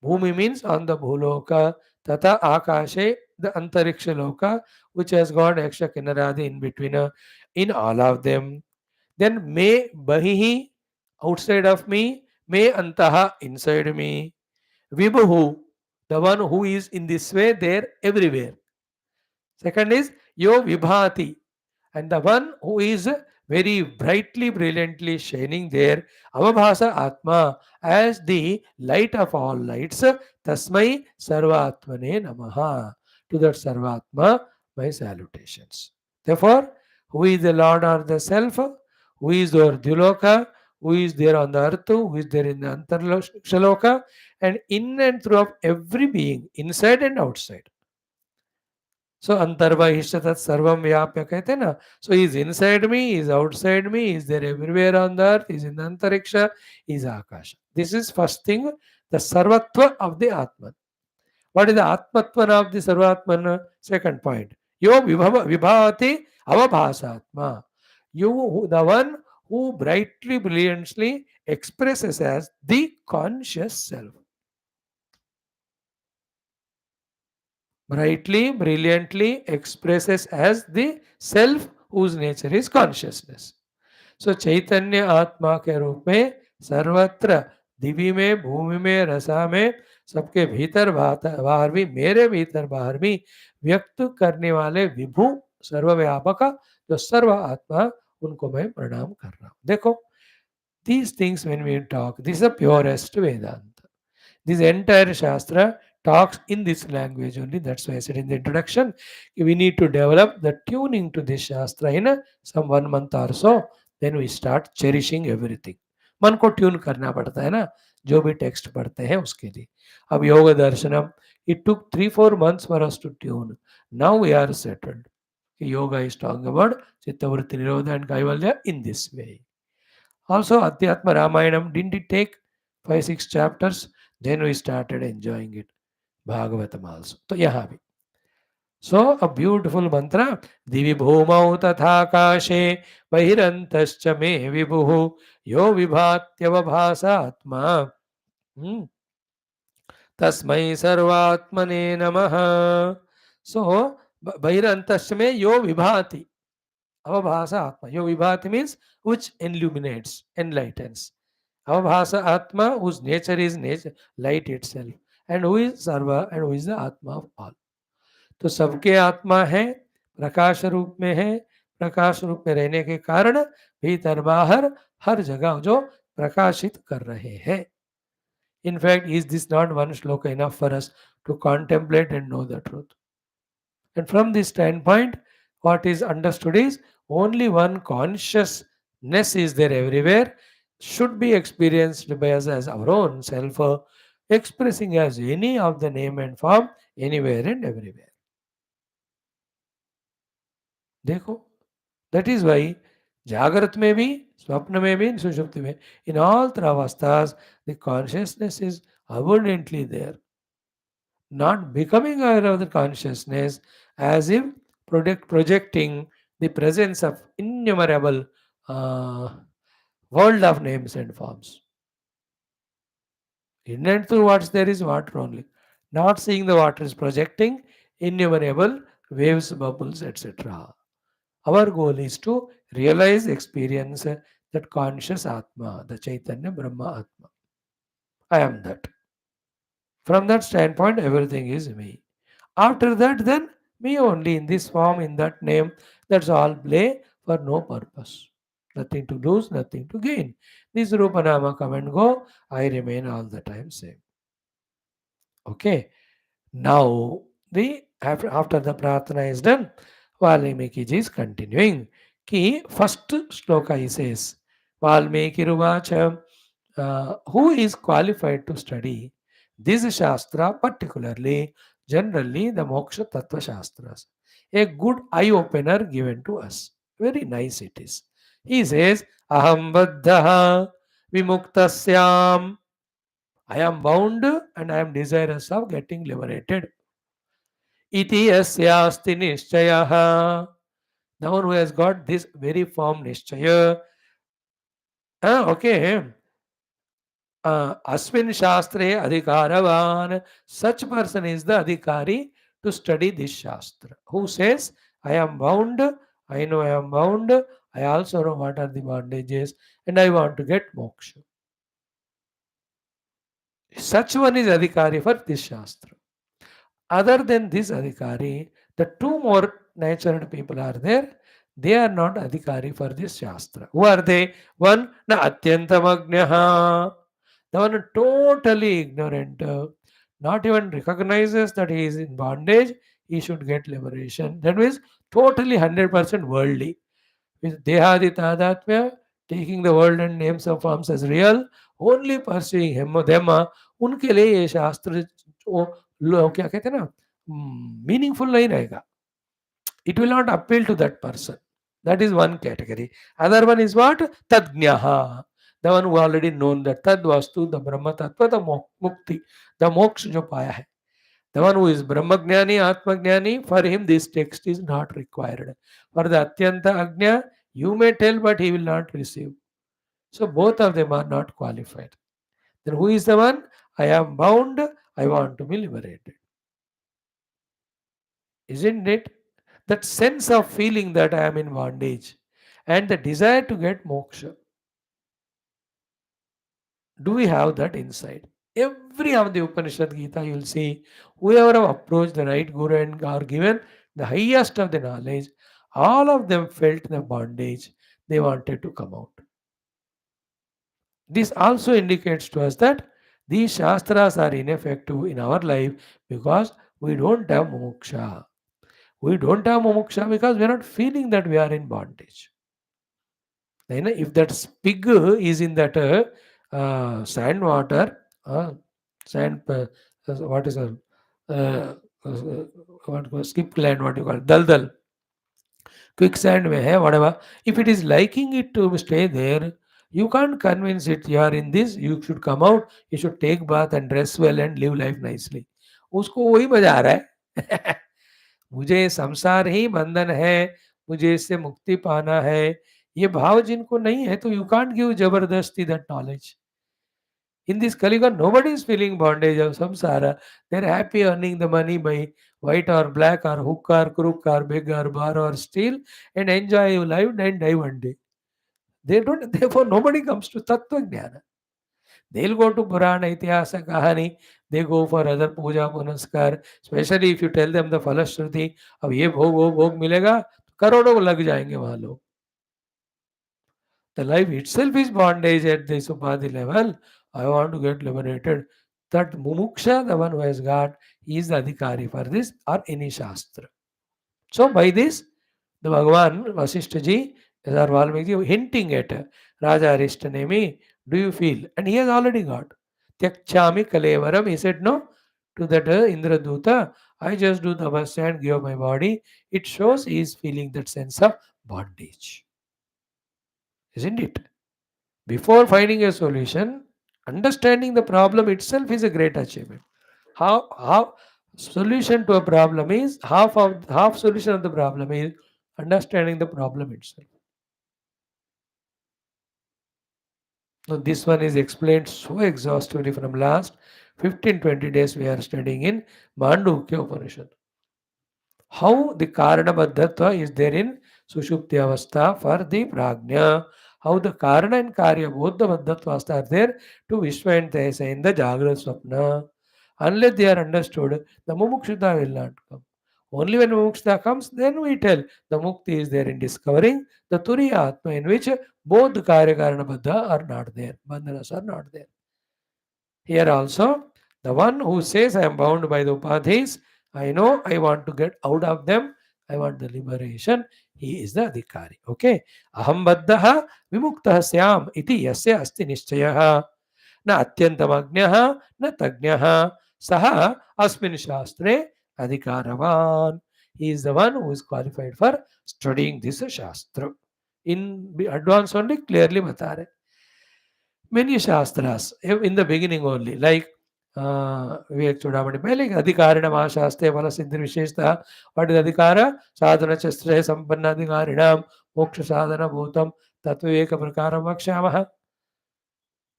Bhumi means on the Bhuloka, Tata Akashe, the Antariksha Loka, which has got extra Kinaradi in between, in all of them. Then Me Bahihi, outside of me, Me Antaha, inside me. Vibhu, the one who is in this way, there, everywhere. Second is Yo Vibhati, and the one who is very brightly, brilliantly shining there, Avabhasa Atma, as the light of all lights, Tasmai Sarvatmane Namaha. To that Sarvatma, my salutations. Therefore, who is the Lord or the Self? Who is the Diloka? Who is there on the earth? Who is there in the Antarshaloka? And in and through of every being, inside and outside. So Antarvahishtat Sarvam Vyapya कहते हैं ना. So he is inside me, he is outside me, he is there everywhere on the earth, he is in the Antariksha, he is Akasha. This is first thing, the Sarvatva of the Atman. What is the Atmatvan of the Sarvatman? Second point. Yo vibhavati avabhasatma. The one who brightly, brilliantly expresses as the conscious self. Brightly, brilliantly expresses as the self whose nature is consciousness. सो चैतन्य आत्मा के रूप में सर्वत्र दिव्य में, भूमि में, रसा में, सबके भीतर बाहर भी, मेरे भीतर बाहर भी व्यक्त करने वाले विभु सर्वव्यापक जो सर्व आत्मा, उनको मैं प्रणाम कर रहा हूं. देखो, these things when we talk, this is the purest Vedanta. This entire Shastra talks in this language only. That's why I said in the introduction, we need to develop the tuning to this Shastra in some 1 month or so. Then we start cherishing everything. मन को tune करना पड़ता है ना, जो भी text पढ़ते हैं उसके लिए. अब योग दर्शनम, it took 3-4 months for us to tune. Now we are settled. Yoga is talking about Chittavritti Nirodha and Kaivalya in this way. Also, Adhyatma Ramayanam, didn't it take 5-6 chapters? Then we started enjoying it. Bhagavatam also. So, यहाँ भी. So, a beautiful mantra. Divi bhumau tatha kashe bahirantascha me vibhuhu yo vibhatyavabhasa atma. Tasmai sarvatmane namaha. So, bahirantascha me yo vibhati. Avabhasa atma. Yo vibhati means which illuminates, enlightens. Avabhasa Atma, whose nature is nature, light itself, and who is Sarva and who is the Atma of all. तो सबके आत्मा है, प्रकाश रूप में है, प्रकाश रूप में रहने के कारण भीतर बाहर हर जगह जो प्रकाशित कर रहे हैं. In fact, is this not one shloka enough for us to contemplate and know the truth? And from this standpoint, what is understood is only one consciousness is there everywhere, should be experienced by us as our own self, expressing as any of the name and form anywhere and everywhere. देखो, that is why जागृत में भी, स्वप्न में भी, सुषुप्ति में, in all three avasthas, the consciousness is abundantly there. Not becoming aware of the consciousness as if projecting the presence of innumerable world of names and forms. In and through what's there is water only. Not seeing the water is projecting innumerable waves, bubbles, etc. Our goal is to realize, experience that conscious Atma, the Chaitanya Brahma Atma. I am that. From that standpoint, everything is me. After that, then me only in this form, in that name, that's all play for no purpose. Nothing to lose, nothing to gain. This Rupanama come and go, I remain all the time same. Okay. Now, after the prarthana is done, Valmiki ji is continuing. Ki first shloka he says, Valmiki Ruvacha, who is qualified to study this Shastra, particularly, generally the Moksha Tattva Shastras. A good eye opener given to us. Very nice it is. He says, Aham Baddhaha Vimuktasyam. I am bound and I am desirous of getting liberated. Iti yasyasti nishchayaha. The one who has got this very firm nishchaya. Okay. Asmin Shastre Adhikaravan. Such person is the Adhikari to study this Shastra. Who says, I am bound, I know I am bound, I also know what are the bondages, and I want to get moksha. Such one is Adhikari for this Shastra. Other than this Adhikari, the two more natural people are there. They are not Adhikari for this Shastra. Who are they? One, na Atyantamagnaha. The one totally ignorant, not even recognizes that he is in bondage, he should get liberation. That means totally 100% worldly. With Dehadi Tadatmya, taking the world and names of forms as real, only pursuing him or them, उनके लिए ये शास्त्र क्या कहते हैं ना, meaningful नहीं रहेगा. It will not appeal to that person. That is one category. Other one is what? Tadgnaha. The one who already known that Tad Vastu, the Brahma Tattva, the Mukti, the Moksha जो पाया है. The one who is Brahmagnani, Atmagnani, for him this text is not required. For the Atyanta Agnya, you may tell, but he will not receive. So both of them are not qualified. Then who is the one? I am bound, I want to be liberated. Isn't it? That sense of feeling that I am in bondage and the desire to get moksha. Do we have that inside? Every of the Upanishad Gita, you will see, whoever have approached the right Guru and are given the highest of the knowledge, all of them felt the bondage. They wanted to come out. This also indicates to us that these Shastras are ineffective in our life because we don't have moksha. We don't have moksha because we are not feeling that we are in bondage. Then if that pig is in that sand water, sand, what is a what skip land, what you call it, dal, quicksand में है, whatever. If it is liking it to stay there, you can't convince it. You are in this, you should come out, you should take bath and dress well and live life nicely. उसको वही मजा आ रहा है. मुझे संसार ही बंधन है, मुझे इससे मुक्ति पाना है, ये भाव जिनको नहीं है, तो यू कांट गिव जबरदस्ती that knowledge. In this Kaliga, nobody is feeling bondage of samsara. They're happy earning the money by white or black or hook or crook or beg or bar or steal and enjoy your life and die one day. They don't, therefore, nobody comes to Tattva Jnana. They'll go to Purana, Itihasa, Kahani, they go for other puja, punaskar. Especially if you tell them the Falashruti, अब ये भोग वो भोग मिलेगा, करोड़ों लग जाएंगे वहां लोग. The life itself is bondage at the Upadhi level. I want to get liberated. That mumuksha, the one who has got, he is the adhikari for this or any shastra. So by this, the Bhagavan Vashishtha ji, or Valmiki hinting at Raja Arishtanemi, do you feel? And he has already got. Tyakchami Kalevaram, he said no to that Indraduta, I just do the tapasya and give my body. It shows he is feeling that sense of bondage. Isn't it? Before finding a solution, understanding the problem itself is a great achievement. How solution to a problem is half solution of the problem is understanding the problem itself. Now this one is explained so exhaustively from last 15-20 days we are studying in Mandukya Upanishad. How the Karanabadhatva is there in Sushupti Avastha for the Prajna. How the Karana and Karya, both the Baddhatvas are there to Vishwa and Tesa in the Jagrata Swapna. Unless they are understood, the Mumukshita will not come. Only when Mumukshita comes, then we tell the Mukti is there in discovering the Turiya Atma in which both the Karya Karana Baddha are not there. Bandhanas are not there. Here also, the one who says I am bound by the Upadhis, I know I want to get out of them, I want the liberation, he is the adhikari. Okay. Aham baddhaha vimuktaha syam iti yasya asti nishchayaha na atyantamagnaha na tagnaha saha asmin shastre adhikaravan. He is the one who is qualified for studying this shastra. In advance only clearly bata rahe. Many shastras in the beginning only, like Vivek Chudamani, पहले अधिकारिणम आशास्ते फल सिद्धि विशेषता. What is अधिकार? साधन चस्त्रे संपन्न अधिकारिणाम मोक्ष साधन भूतम तत्व एक प्रकार वक्ष्यामः.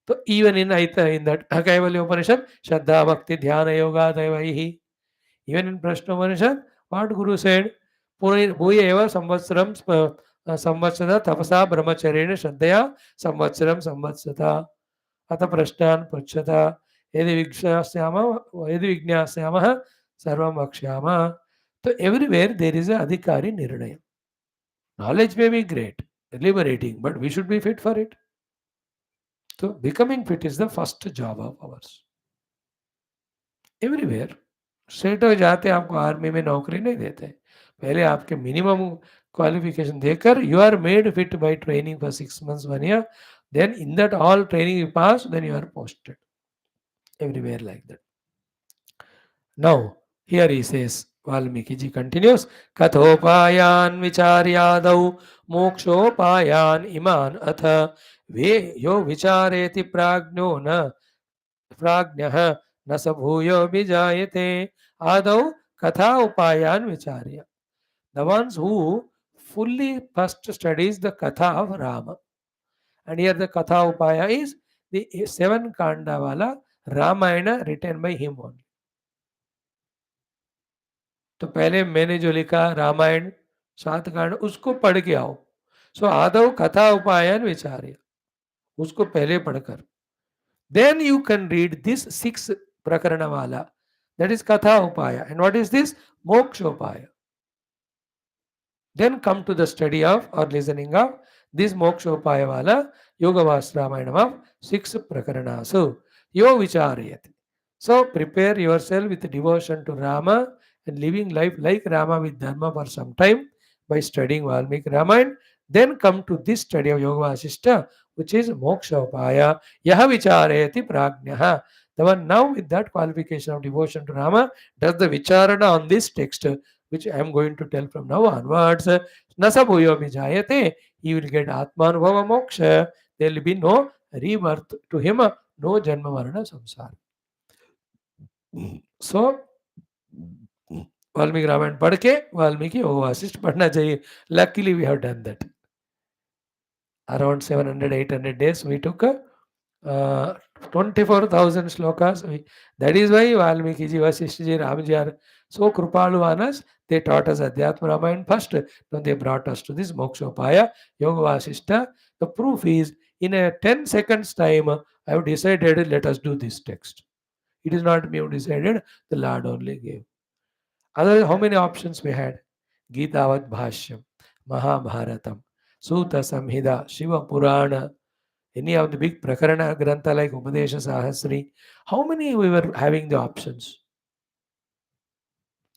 So even in that Kaivalya Upanishad, Shraddha Bhakti Dhyana Yoga Daivahi. Even in Prashna Upanishad, what Guru said, Bhuya eva samvatsram samvatsada tapasa brahmacharena shraddhaya samvatsram samvatsata. Atha prashnan pruchata yadi vignasyama sarvam vakshyama. So everywhere there is a adhikari nirnaya. Knowledge may be great, liberating, but we should be fit for it. So becoming fit is the first job of ours. Everywhere. Straight हो जाते आपको army में नौकरी नहीं देते. पहले आपके minimum qualification देकर you are made fit by training for 6 months 1 year. Then in that all training you pass, then you are posted. Everywhere like that. Now here he says, Valmiki ji continues, Kathopayan vicharyadau mokshopayan iman atha ve yo vichareti prajno na prajnah न स भूयो विजायते Adau Katha Upayan Vicharya. The ones who fully first studies the Katha of Rama. And here the Katha Upaya is the 7 Kanda wala Ramayana written by him only. तो पहले मैंने जो लिखा रामायण 7 कांड उसको पढ़ के आओ. सो आदव कथा उपायन विचार्य, उसको पहले पढ़कर then you can read this 6 prakarana wala, that is katha upaya. And what is this? Moksha upaya. Then come to the study of or listening of this moksha upaya wala yoga vasramayana of 6 prakarana. So yo vicharyati. So prepare yourself with devotion to Rama and living life like Rama with dharma for some time by studying Valmiki Ramayana. Then come to this study of Yoga Vashishtha, which is Moksha Upaya. Yaha Vicharayati Prajnaha. The one now with that qualification of devotion to Rama does the Vicharana on this text, which I am going to tell from now onwards. Nasa Bhuyo Vijayate. He will get Atmanubhava Moksha. There will be no rebirth to him, no Janma Marana Samsara. So Valmiki Ramayan पढ़ के वाल्मीकि वासिष्ठ पढ़ना चाहिए. Luckily we have done that. Around 700-800 days we took 24,000 slokas. That is why Valmiki ji, Vashishtha ji, Ram ji are so kripalu on us. They taught us Adhyatma Ramayana first. Then they brought us to this Moksha Upaya, Yoga Vashishtha. The proof is in a 10 seconds time I have decided let us do this text. It is not me who decided, the Lord only gave. Otherwise, how many options we had? Gitavat Bhashyam, Mahabharatam, Sutta Samhita, Shiva Purana, any of the big Prakarana Grantha like Upadesha Sahasri. How many we were having the options?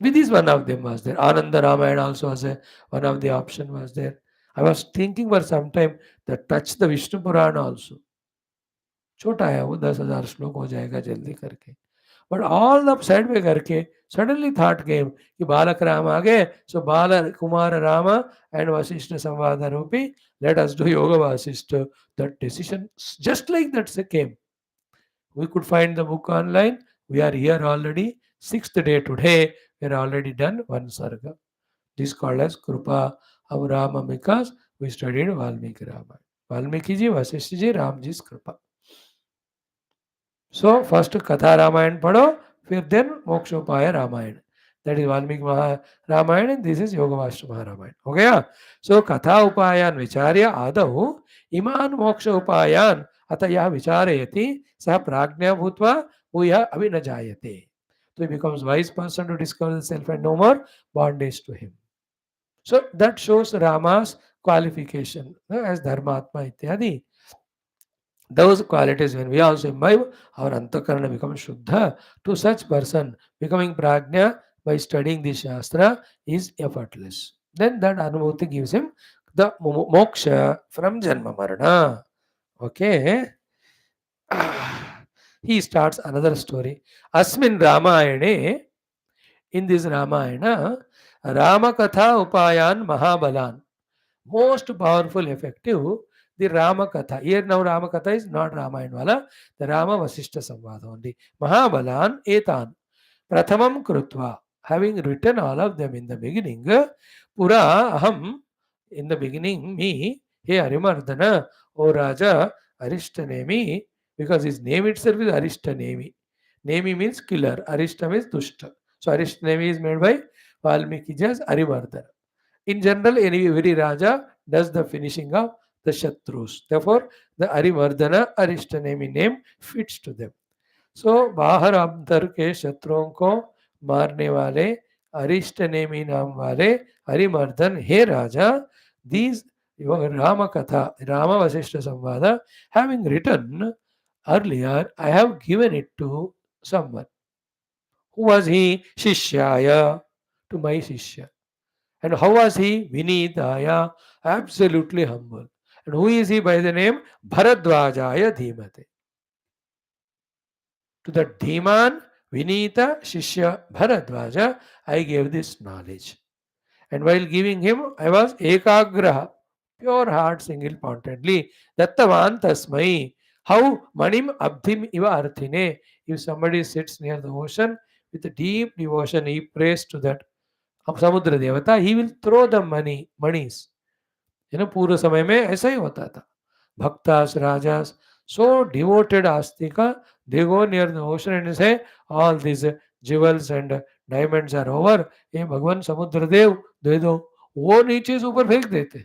With this one of them was there. Ananda Ramayana also was a, one of the option was there. I was thinking for some time that touch the Vishnu Purana also. छोटा है वो 10,000 श्लोक हो जाएगा जल्दी करके. But all upside में करके suddenly thought came कि बालक राम आ गए, so बाल Kumar Rama and Vashishtha Samvada Rupi, let us do Yoga Vashishtha. That decision just like that came. We could find the book online. We are here already. 6th day today. We are already done 1 Sarga. This is called as Krupa of Rama because we studied Valmiki Rama. Valmiki ji, Vashishtha ji, Ram ji's Krupa. So first Katha Ramayana padho, then Moksha Upaya Ramayana. That is Valmiki Ramayana and this is Yoga Vashishtha Ramayana. Okay? So Katha Upayan Vicharya Adau Iman Moksha Upayan Ataya Vicharayati Sah Prajna Bhutva Uya Avinajayate. So he becomes wise person to discover the self and no more bondage to him. So that shows Rama's qualification as Dharmatma Ityadi. Those qualities, when we also imbibe, our antakarana becomes Shuddha. To such person, becoming Prajna by studying this Shastra is effortless. Then that Anubhuti gives him the moksha from Janma Marana. Okay. He starts another story. Asmin Ramayane, in this Ramayana, Rama Katha Upayan Mahabalan. Most powerful, effective, the Rama Katha. Here now Rama Katha is not Ramayana wala, the Rama Vashishtha Samvada only. Mahabalan etan. Prathamam krutva. Having written all of them in the beginning, Pura aham, in the beginning, me, he Arimardana, O Raja, Arishtanemi, because his name itself is Arishtanemi. Nemi means killer, Arishta means Dushta. So Arishtanemi is made by Valmiki as Arimardana. In general, every Raja does the finishing of the Shatrus. Therefore, the Arimardana Arishtanemi name fits to them. So, बाहर अंतर के शत्रुओं को मारने वाले अरिष्टनेमी नाम वाले हरिमर्दन हे राजा, these Rama Katha, Rama Vashishtha Samvada, having written earlier, I have given it to someone. Who was he? Shishyaya, to my Shishya. And how was he? Vinitaya, absolutely humble. And who is he by the name? Bharadwajaya Dhimate. To the Dhiman, Vinita, Shishya, Bharadwaja, I gave this knowledge. And while giving him, I was Ekagraha, pure heart, single-pointedly. Dattavan Tasmai. How Manim Abdhim Iva Arthine. If somebody sits near the ocean, with deep devotion, he prays to that समुद्र देवता. He will throw the monies. पूर्व समय में ऐसा ही होता था. Bhaktas, Rajas, so devoted Astika, they go near the ocean and say, all these jewels and diamonds are over. ये भगवान समुद्र देव दे दो. वो नीचे से ऊपर फेंक देते.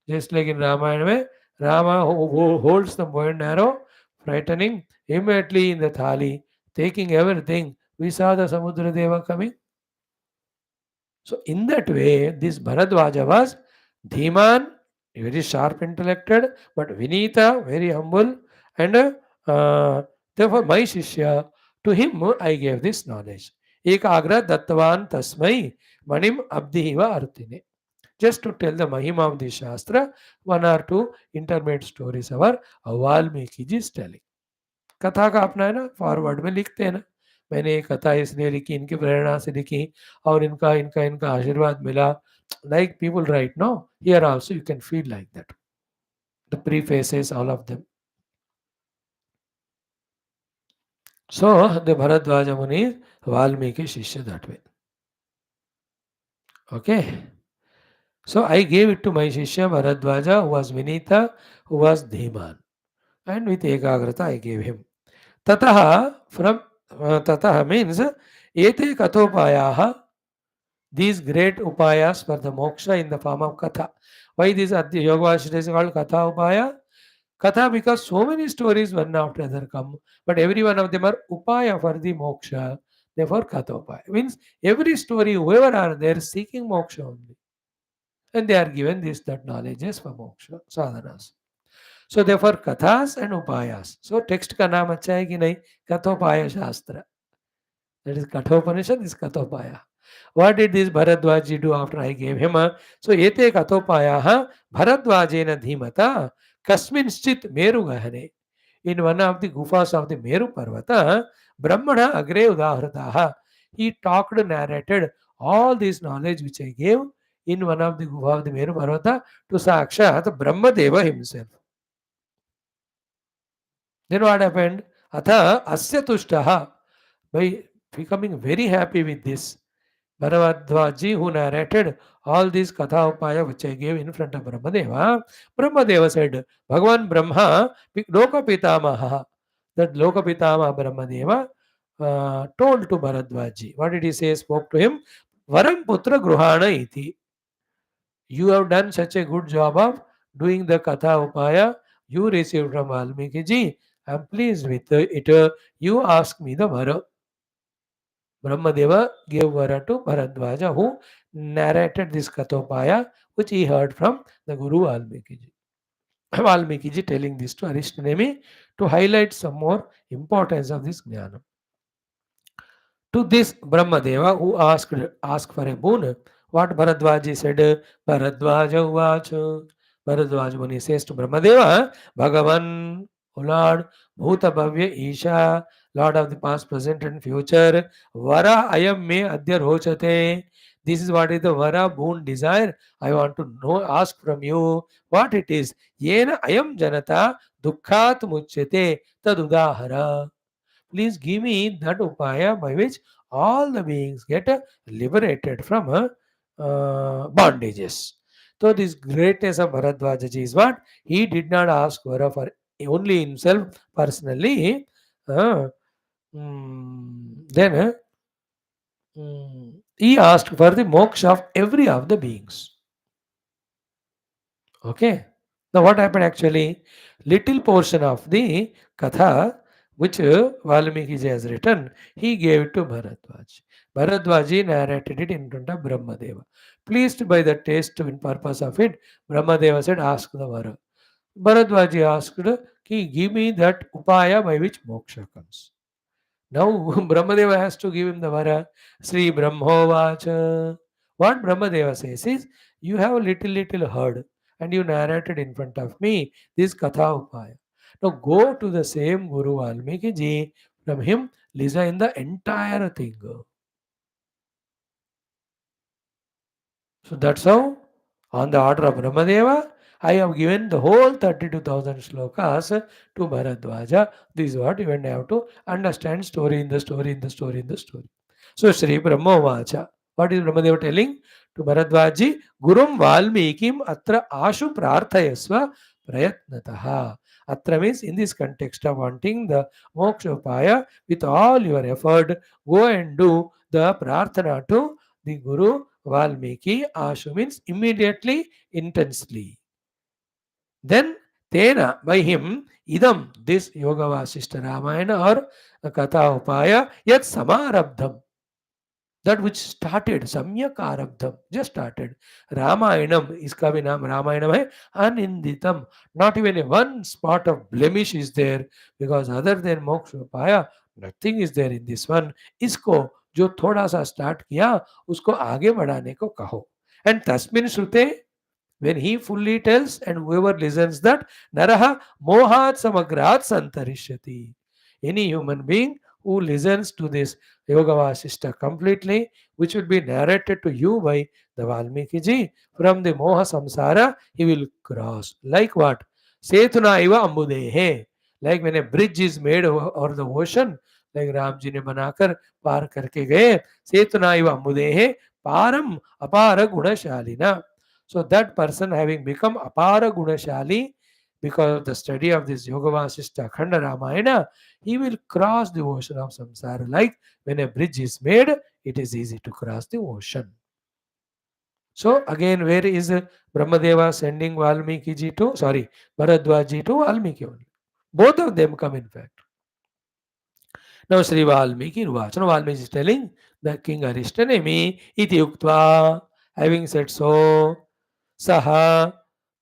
Just like in Ramayana में, Rama holds the bow and arrow, frightening immediately in the thali, taking everything. We saw the Samudra Deva coming. So in that way, this Bharadwaja was Dhiman, very sharp intellected, but Vinita, very humble, and therefore my Shishya, to him I gave this knowledge. Ekagra Dattavan Tasmai Manim Abdihiva Artine. Just to tell the Mahima of the Shastra, one or two intermediate stories our Valmiki ji is telling. कथा का अपना है ना, forward में लिखते हैं ना, मैंने ये कथा इसलिए लिखी, इनकी प्रेरणा से लिखी और इनका इनका इनका आशीर्वाद मिला. Like people write, no? Here also you can feel like that. The prefaces, all of them. So the Bharadwaja Muni is Valmiki Shishya that way. Okay. So I gave it to my Shishya Bharadwaja, who was Vinita, who was Dhiman. And with Ekagrata I gave him. Tataha, from Tataha means Ete Kathopayaha, these great upayas for the moksha in the form of katha. Why this Yoga Vashishtha is called katha upaya? Katha because so many stories one after another come, but every one of them are upaya for the moksha. Therefore, katha upaya means every story, whoever are there seeking moksha only, and they are given this that knowledges for moksha sadhanas. So therefore, kathas and upayas. So text का नाम अच्छा है कि नहीं? कथोपाय शास्त्र. That is Kathopanishad, is Kathopaya. What did this Bharadwaji do after I gave him? So ete Kathopaya Bharadwajena dhimata kasminschit meru gahane. In one of the gufas of the Meru Parvata, Brahmana agre udahrataha. He talked, narrated all this knowledge which I gave in one of the gufa of the Meru Parvata to Sakshat Brahma Deva himself. Then what happened? Atha asya tushtaha. By becoming very happy with this, Bharadwaji, who narrated all these Katha Upaya which I gave in front of Brahmadeva, Brahmadeva said, Bhagavan Brahma, Loka Pitamaha, that Loka Pitamaha Brahmadeva told to Bharadwaji. What did he say? Spoke to him, Varam Putra Gruhana iti. You have done such a good job of doing the Katha Upaya. You received from Valmiki ji. I am pleased with it. You ask me the Vara. Brahmadeva gave Vara to Bharadwaja, who narrated this Kathopaya, which he heard from the Guru Valmiki ji. Valmiki ji telling this to Arishthanemi to highlight some more importance of this Jnana. To this Brahmadeva, who asked for a boon, what Bharadwaji said, Bharadwaja Uvacha. Bharadwaja Muni says to Brahmadeva, Bhagavan, O Lord, Bhuta Bhavya Isha, Lord of the past, present and future, Vara Ayam me Adya Rochate. This is what is the Vara boon desire. I want to know, ask from you what it is. Yena Ayam Janata Dukkhat Muchyate Tadudahara. Please give me that upaya by which all the beings get liberated from bondages. So this greatness of Bharadwajaji is what? He did not ask Vara for only himself personally. Then he asked for the moksha of every of the beings. Okay. Now what happened actually? Little portion of the katha which Valmiki ji has written, he gave it to Bharadwaj. Bharadwaji narrated it in front of Brahmadeva. Pleased by the taste and purpose of it, Brahmadeva said, ask the Vara. Bharadwaji asked, ki give me that upaya by which moksha comes. Now Brahmadeva has to give him the Vara. Sri Brahmovacha. What Brahmadeva says is, you have a little heard and you narrated in front of me this Katha Upaya. Now go to the same Guru Valmiki ji, from him listen in the entire thing. So that's how, on the order of Brahmadeva, I have given the whole 32,000 slokas to Bharadwaja. This is what you and I have to understand story in the story in the story in the story. So Sri Brahma Vacha. What is Brahmadeva telling to Bharadwaji? Gurum Valmikim Atra Ashu Prarthayasva Prayatnataha. Atra means in this context of wanting the moksha upaya with all your effort, go and do the prarthana to the Guru Valmiki. Ashu means immediately, intensely. Then Tena, by him, idam, this Yoga Vashishtha Ramayana or Katha Upaya, yet Samarabdham, that which started, Samyak Arabdham, just started. Ramayanam, iska bhi naam Ramayanam hai, Aninditam, not even a one spot of blemish is there, because other than Moksha Upaya, nothing is there in this one. इसको जो थोड़ा सा start किया उसको आगे बढ़ाने को कहो. And तस्मिन् श्रुते, when he fully tells and whoever listens that naraha mohat samagrat santarishyati, any human being who listens to this yoga vasishta completely, which will be narrated to you by the Valmiki ji, from the moha samsara he will cross. Like what? Setuna iva ambudehe, like when a bridge is made over the ocean, like Ram ji ne बनाकर पार करके गए, सेतुना इव अम्बुदेहे पारम अपार गुणशालिना. So that person having become apara gunashali because of the study of this Yoga Vasishta Akhanda Ramayana, he will cross the ocean of samsara. Like when a bridge is made, it is easy to cross the ocean. So again, where is Brahmadeva sending Valmiki ji to? Sorry, Bharadwaj ji to Valmiki only. Both of them come in fact. Now Sri Valmiki Ruvacha. Now Valmiki is telling the king Arishtanemi iti uktva, having said so, सह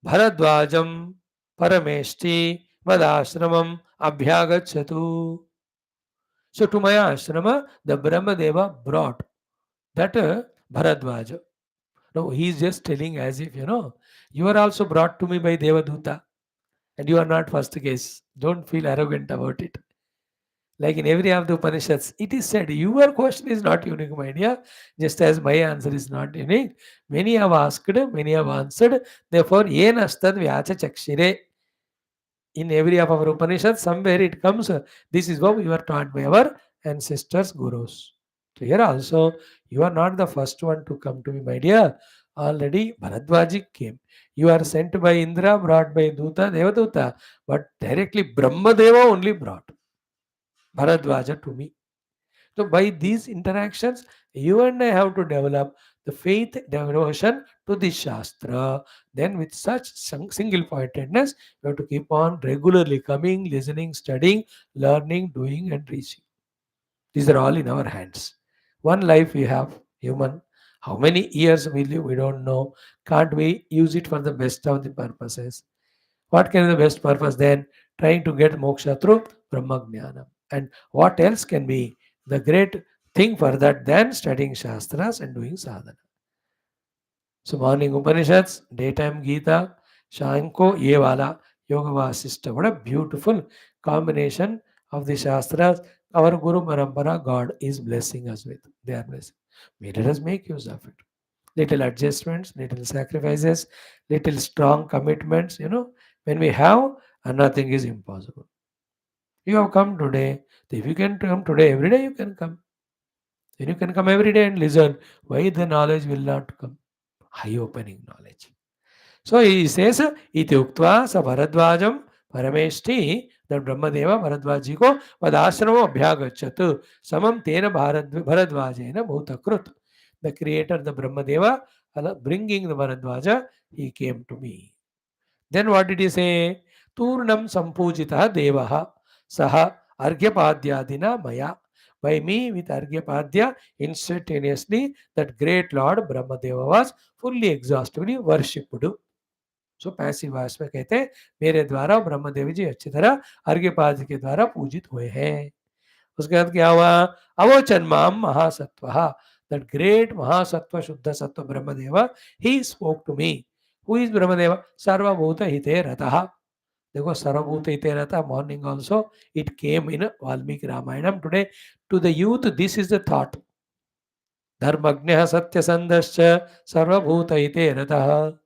भरद्वाजं परमेष्टि मदाश्रमम abhyagachatu. So to my ashrama, the Brahmadeva brought that Bharadwaja. No, he is just telling as if, you are also brought to me by Devaduta and you are not first case. Don't feel arrogant about it. Like in every of the Upanishads, it is said, your question is not unique, my dear, just as my answer is not unique. Many have asked, many have answered. Therefore, yenastad vyacha chakshire. In every of our Upanishads, somewhere it comes, this is what we were taught by our ancestors, gurus. So here also, you are not the first one to come to me, my dear. Already Bharadwaji came. You are sent by Indra, brought by Duta, Devaduta, but directly Brahmadeva only brought Bharadwaja to me. So by these interactions, you and I have to develop the faith devotion to the Shastra. Then with such single pointedness, you have to keep on regularly coming, listening, studying, learning, doing and reaching. These are all in our hands. One life we have, human. How many years we live, we don't know. Can't we use it for the best of the purposes? What can be the best purpose then? Trying to get moksha through Brahma Jnana. And what else can be the great thing for that than studying Shastras and doing sadhana? So morning Upanishads, daytime Gita, Shanko, Yevala, Yoga Vasishta. What a beautiful combination of the Shastras. Our Guru Parampara, God is blessing us with. They are blessing. Let us make use of it. Little adjustments, little sacrifices, little strong commitments. When we have, nothing is impossible. You have come today. If you can come today, every day you can come. Then you can come every day and listen. Why the knowledge will not come? Eye-opening knowledge. So he says, iti uktva sa Bharadvajam parameshti, that Brahmadeva Bharadvaji ko vadashramo abhyagachatu samam tena Bharadvajena bhutakrut. The creator, the Brahmadeva, bringing the Bharadvaja, he came to me. Then what did he say? Turnam sampujita devaha saha argyapadyadina maya. By me with Argyapadya, instantaneously that great Lord Brahmadeva was fully exhaustively worshipped. So passive voice में कहते हैं मेरे द्वारा ब्रह्मदेव जी अच्छी तरह अर्घ्यपाद के द्वारा पूजित हुए हैं. उसके बाद क्या हुआ? अवोचन माम महासत्व, दैट ग्रेट महासत्व शुद्ध सत्व Brahmadev, he spoke to me. Who is Brahmadev? सर्वभूत हिते रतः. देखो सर्वभूत हिते रतः, morning also it came in Valmiki Ramayanam. Today to the youth this is the thought. धर्मज्ञ सत्यसंधश्च सर्वभूत हिते रतः.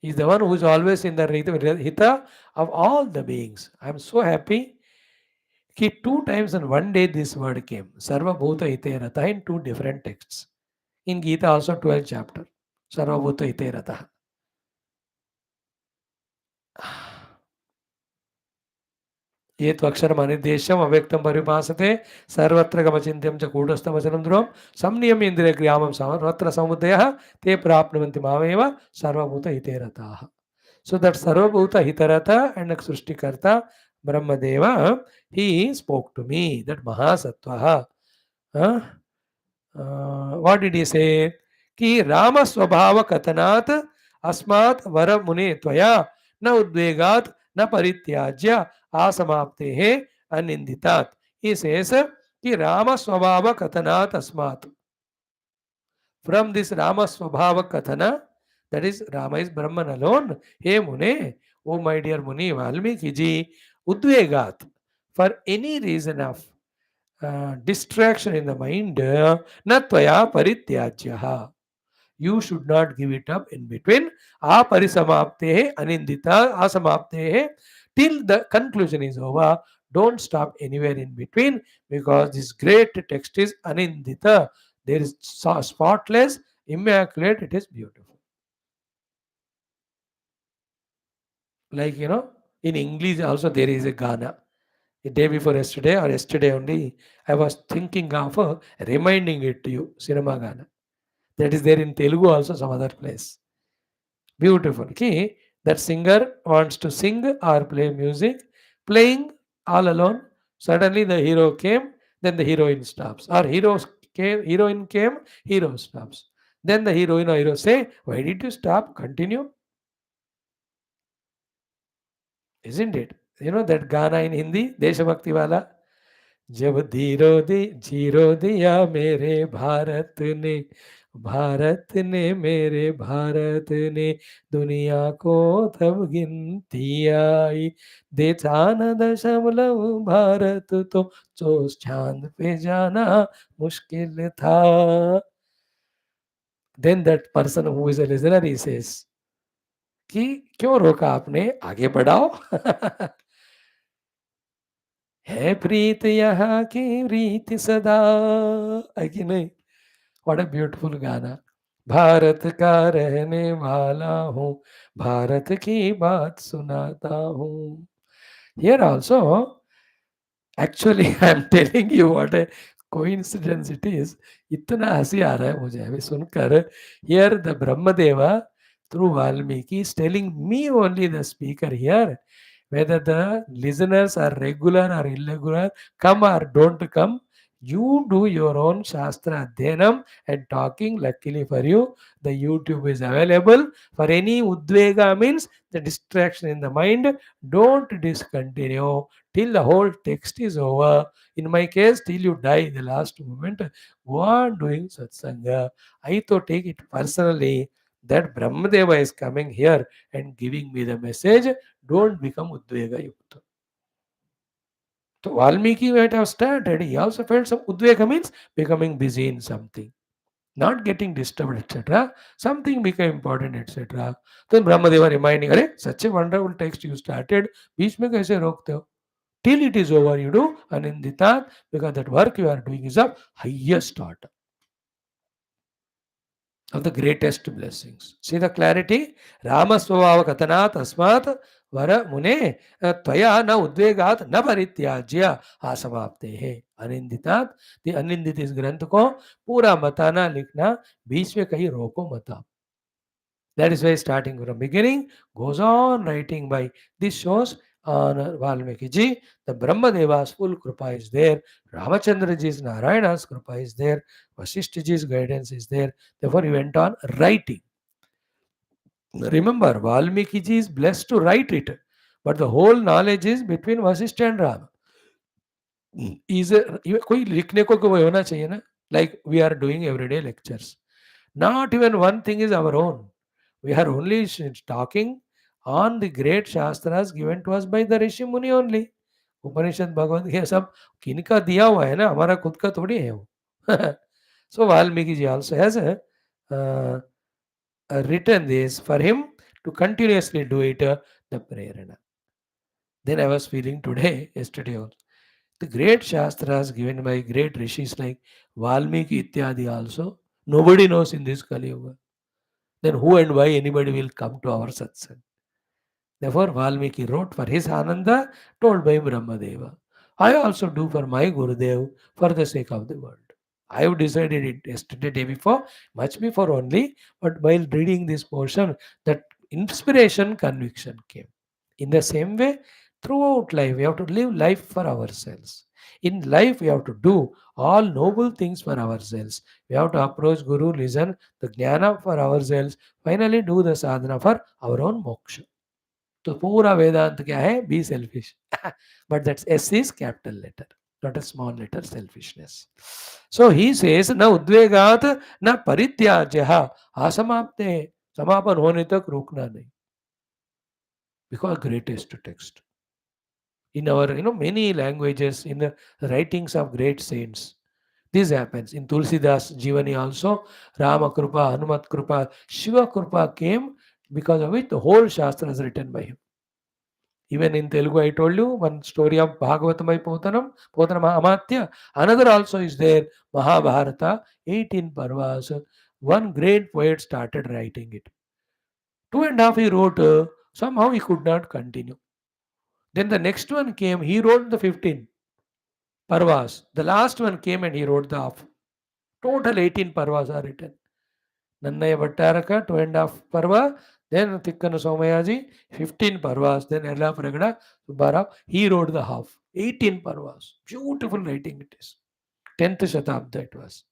He's the one who is always in the hita of all the beings. I am so happy. Two times in one day this word came. Sarva Bhuta Hite Rata in two different texts. In Gita also 12th chapter. Sarva Bhuta Hite Rata. ये त्वक्षरमनिर्देश्यम् अव्यक्तं परिभासते सर्वत्र गमचिन्त्यं च कूटस्थमचलं ध्रुवं संनियम्य इन्द्रियक्रियामं सर्वत्र समुदयः ते प्राप्नुवन्ति मामेव सर्वभूतहिते रताः. So that Sarvabhuta Hitarata and Srishtikarta Brahmadeva, he spoke to me, that Mahasattvaha. Huh? What did he say? Ki Rama Swabhava Katanat Asmat Vara Mune Tvaya Na Udvegat Na Parityajya Asamaptehe Aninditat. He says ki Rama Swabhava Katanat Asmat. From this Rama Swabhava Kathana, that is Rama is Brahman alone. Hey Mune, oh my dear Muni, Valmiki ji, Udvegat, for any reason of distraction in the mind, Natvaya Parityajyaha. You should not give it up in between. Aparisamaptehe, Anindita, Asamaptehe, till the conclusion is over. Don't stop anywhere in between, because this great text is Anindita. There is spotless, immaculate, it is beautiful. Like, in English also there is a GNANA. The day before yesterday or yesterday only, I was thinking of reminding it to you, Cinema GNANA. That is there in Telugu also, some other place. Beautiful. Okay? That singer wants to sing or play music, playing all alone. Suddenly the hero came, then the heroine stops. Or heroine came, hero stops. Then the heroine or hero say, why did you stop? Continue. Isn't it? You know that Gana in Hindi, Deshabhakti wala. जब zero दिया मेरे भारत ने मेरे भारत ने दुनिया को तब गिनती आई दे चांद दशमलव भारत तो चोस चांद पे जाना मुश्किल था. Then that person who is a listener, he says कि क्यों रोका आपने, आगे बढ़ाओ. है प्रीत यहाँ की रीत सदा, है कि नहीं? व्हाट अ ब्यूटीफुल गाना. भारत का रहने वाला हूँ, भारत की बात सुनाता हूँ. Here also, actually I am telling you what a coincidence it is. इतना हंसी आ रहा है मुझे अभी सुनकर. Here the Brahmadeva through Valmiki is telling me only, the speaker here, whether the listeners are regular or irregular, come or don't come, you do your own Shastra Adhyanam and talking. Luckily for you, the YouTube is available. For any Udvega means the distraction in the mind, don't discontinue till the whole text is over. In my case, till you die, the last moment, go on doing Satsanga. I to take it personally that Brahmadeva is coming here and giving me the message. Don't become Udvega Yukta. So Valmiki might have started, he also felt some Udvega means becoming busy in something, not getting disturbed, etc. Something became important, etc. Then Brahmadeva reminding, अरे such a wonderful text you started, बीच में कैसे रोकते हो? Till it is over, you do Anindita, because that work you are doing is of highest order, of the greatest blessings. See the clarity? Rama Swabhava Katanat Asmat Vara Mune Tvaya na Udvegat na Parityajya Asamapte Aninditat. The Anindit is ग्रंथ को पूरा बताना लिखना, बीच में कहीं रोको मत. That is why starting from beginning goes on writing by. This shows on Valmiki ji, the Brahmadeva's full Krupa is there, Ramachandra ji's Narayana's Krupa is there, Vashishtha ji's guidance is there. Therefore, he went on writing. Remember, Valmiki ji is blessed to write it, but the whole knowledge is between Vashishtha and Rama. कोई लिखने को कोई होना चाहिए ना, like we are doing everyday lectures. Not even one thing is our own. We are only talking on the great Shastras given to us by the Rishi Muni only. Upanishad, Bhagavad, ये सब किनका दिया हुआ है ना, हमारा खुद का थोड़ी है वो. So Valmiki ji also has written this for him to continuously do it, the prerana. Then I was feeling today, yesterday also, the great Shastras given by great rishis like Valmiki Ityadi also, nobody knows in this Kali Yuga. Then who and why anybody will come to our satsang? Therefore, Valmiki wrote for his Ananda, told by Brahmadeva. I also do for my Gurudev for the sake of the world. I have decided it yesterday, day before, much before only, but while reading this portion, that inspiration, conviction came. In the same way, throughout life, we have to live life for ourselves. In life, we have to do all noble things for ourselves. We have to approach Guru, listen the Jnana for ourselves, finally do the sadhana for our own moksha. तो पूरा वेदांत क्या है be selfish but that's S is capital letter, not a small letter selfishness. So he says न उद्वेगात न परित्याज्य असमाप्ते समापन होने तक रुकना नहीं because greatest text in our many languages in the writings of great saints this happens in Tulsidas Jivani also. Rama Krupa, Hanumat Krupa, Shiva Krupa came because of which the whole Shastra is written by him. Even in Telugu, I told you one story of Bhagavatamai Potanam Amatya. Another also is there, Mahabharata, 18 Parvas. One great poet started writing it. 2.5 he wrote, somehow he could not continue. Then the next one came, he wrote the 15 Parvas. The last one came and he wrote the half. Total 18 Parvas are written. Nannaya Bhattaraka, 2.5 Parva, then Tikkana Somayaji, 15 Parvas, then Ella Pragada, Subbarao, he wrote the half. 18 Parvas. Beautiful writing it is. 10th Shatabda it was.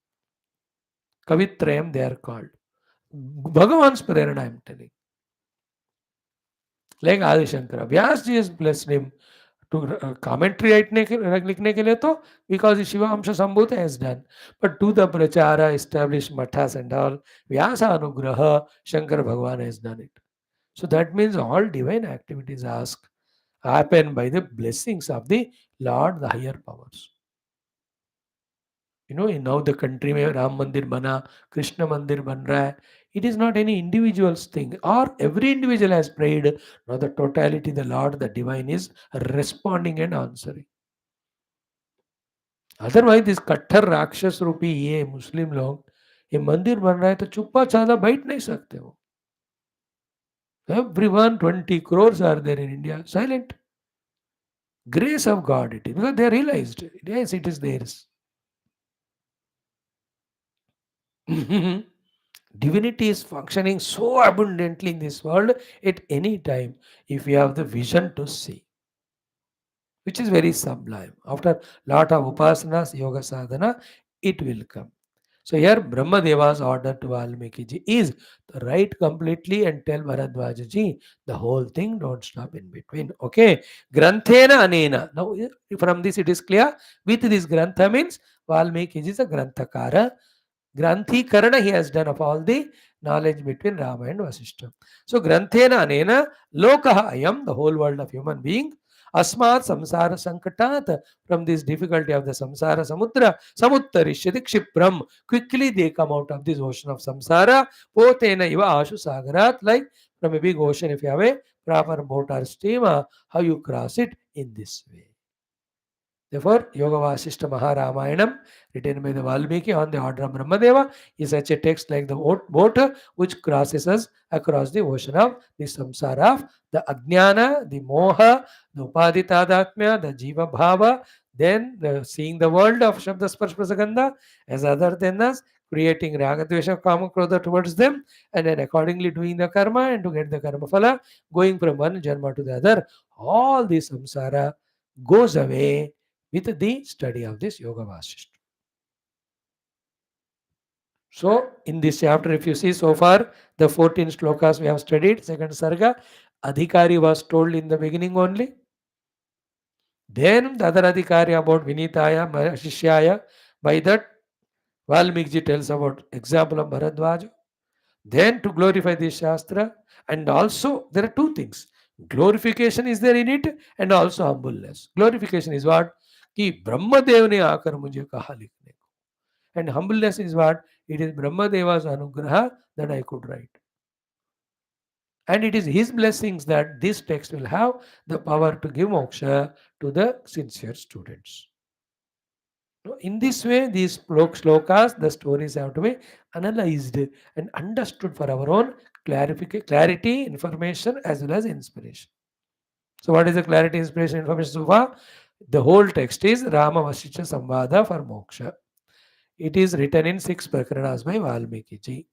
Kavitrayam they are called. Bhagavan's Prerana I am telling. Like Adi Shankara. Vyasji has blessed him to commentary लिखने के लिए तो because Shiva Amsha Sambhuta has done. But to the Prachara, establish mathas and all, Vyasa Anugraha, Shankara Bhagavan has done it. So that means all divine activities happen by the blessings of the Lord, the higher powers. In now the country में Ram Mandir bana, Krishna Mandir ban raha hai. It is not any individual's thing, or every individual has prayed. Now the totality, the Lord, the divine is responding and answering. Otherwise this कट्टर राक्षस रूपी ये मुस्लिम लोग ये मंदिर बन रहा है तो चुप्पा चांदा बैठ नहीं सकते वो everyone 20 crores are there in India silent grace of God it is because they realized yes it is theirs. Divinity is functioning so abundantly in this world at any time if we have the vision to see, which is very sublime. After lot of upasanas, yoga sadhana, it will come. So here Brahma Deva's order to Valmiki ji is to write completely and tell Bharadwaja ji the whole thing, don't stop in between. Okay. Granthena anena. Now from this it is clear. With this Grantha means Valmiki ji is a Granthakara. Granthi he has done of all the knowledge between Rama and Vashishtha. So Granthena anena lokaha ayam, the whole world of human being. Asmat samsara sankatat, from this difficulty of the samsara samudra, samuttarishyati kshipram. Quickly they come out of this ocean of samsara. Potena iva ashu sagarat, like from a big ocean, if you have a proper boat or steamer, how you cross it in this way. Therefore, Yoga Vashishtha Maharamayana, written by the Valmiki on the order of Brahmadeva, is such a text like the boat which crosses us across the ocean of the samsara of the Ajnana, the Moha, the Upaditadatmya, the Jiva Bhava, then seeing the world of Shabda Sparsh Prasagandha as other than us, creating Ragadvesha Kama Krodha towards them, and then accordingly doing the karma and to get the karma phala, going from one janma to the other, all the samsara goes away with the study of this Yoga Vashishtha. So, in this chapter, if you see so far, the 14 shlokas we have studied, second Sarga, Adhikari was told in the beginning only. Then the other Adhikari about Vinitaya, Shishyaya, by that Valmiki tells about example of Bharadwaja. Then to glorify this Shastra, and also there are two things. Glorification is there in it, and also humbleness. Glorification is what? कि ब्रह्मदेव ने आकर मुझे कहा लिखने को, and humbleness is what? It is Brahmadeva's anugraha that I could write. And it is his blessings that this text will have the power to give moksha to the sincere students. In this way, these slokas, the stories have to be analyzed and understood for our own clarity, information, as well as inspiration. So, what is the clarity, inspiration, information so far? The whole text is Rama Vashishtha Samvada for moksha. It is written in 6 prakaranas by Valmiki ji.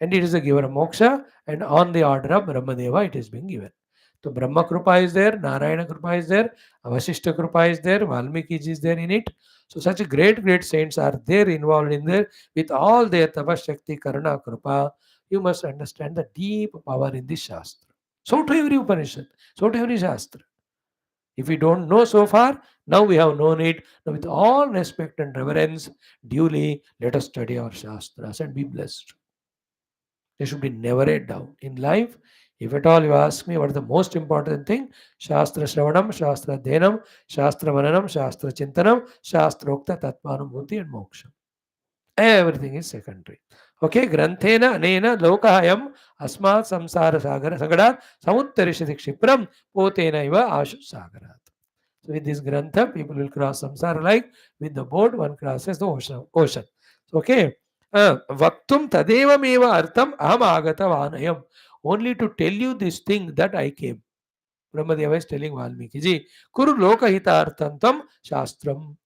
And it is a giver of moksha, and on the order of Brahmadeva it is being given. So Brahma Krupa is there, Narayana Krupa is there, Vashishtha Krupa is there, Valmiki ji is there in it. So such great saints are there involved in there with all their Tapashakti, Karana, Krupa. You must understand the deep power in this Shastra. So to every Upanishad, so to every Shastra. If we don't know so far, now we have known it. Now, with all respect and reverence, duly let us study our Shastras and be blessed. There should be never a doubt. In life, if at all you ask me what is the most important thing, Shastra Shravanam, Shastra Dhenam, Shastra Mananam, Shastra Chintanam, Shastra Okta Tatmanubhuti and Moksha. Everything is secondary. Okay, Granthena Anena Lokahayam Asmat Samsara Sagara Sagadat Samuttarishati Kshipram Potena Iva Ashu Sagarat. So with this Grantha, people will cross samsara like with the boat, one crosses the ocean. So, okay. Vaktum tadevam eva artham aham agata vanayam. Only to tell you this thing that I came. Brahmadeva is telling Valmiki ji, Kuru lokahita arthantam shastram.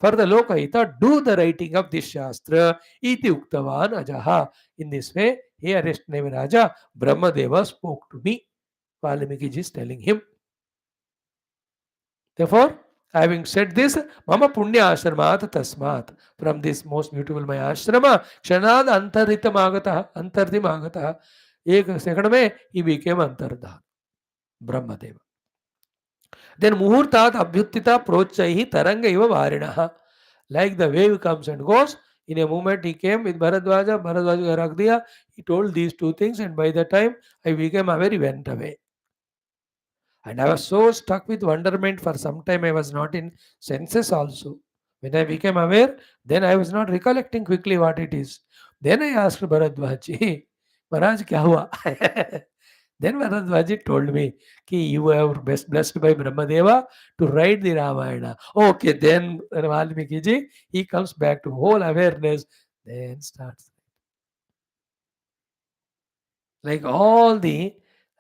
For the lokahita, do the writing of this shastra. Iti uktavan ajaha. In this way, here Raja, Brahmadeva spoke to me. Valmiki ji is telling him. Therefore, having said this, Mama Punya Ashramat Tasmat, from this most beautiful my ashrama, Kshanad Antaritam Agata, Antardim Agata, एक second में he became अंतर्धान Brahmadev. Then Muhurtat Abhyuttita Prochaihi Taranga Iva Varinah. Like the wave comes and goes, in a moment he came with Bharadwaja rakh diya, he told these two things, and by the time I became aware, he went away. And I was so stuck with wonderment for some time, I was not in senses also. When I became aware, then I was not recollecting quickly what it is. Then I asked Bharadwaji, Maharaj, kya hua? Then Bharadwaji told me, Ki you were blessed by Brahmadeva to write the Ramayana. Okay, then Valmiki ji, he comes back to whole awareness, then starts. Like all the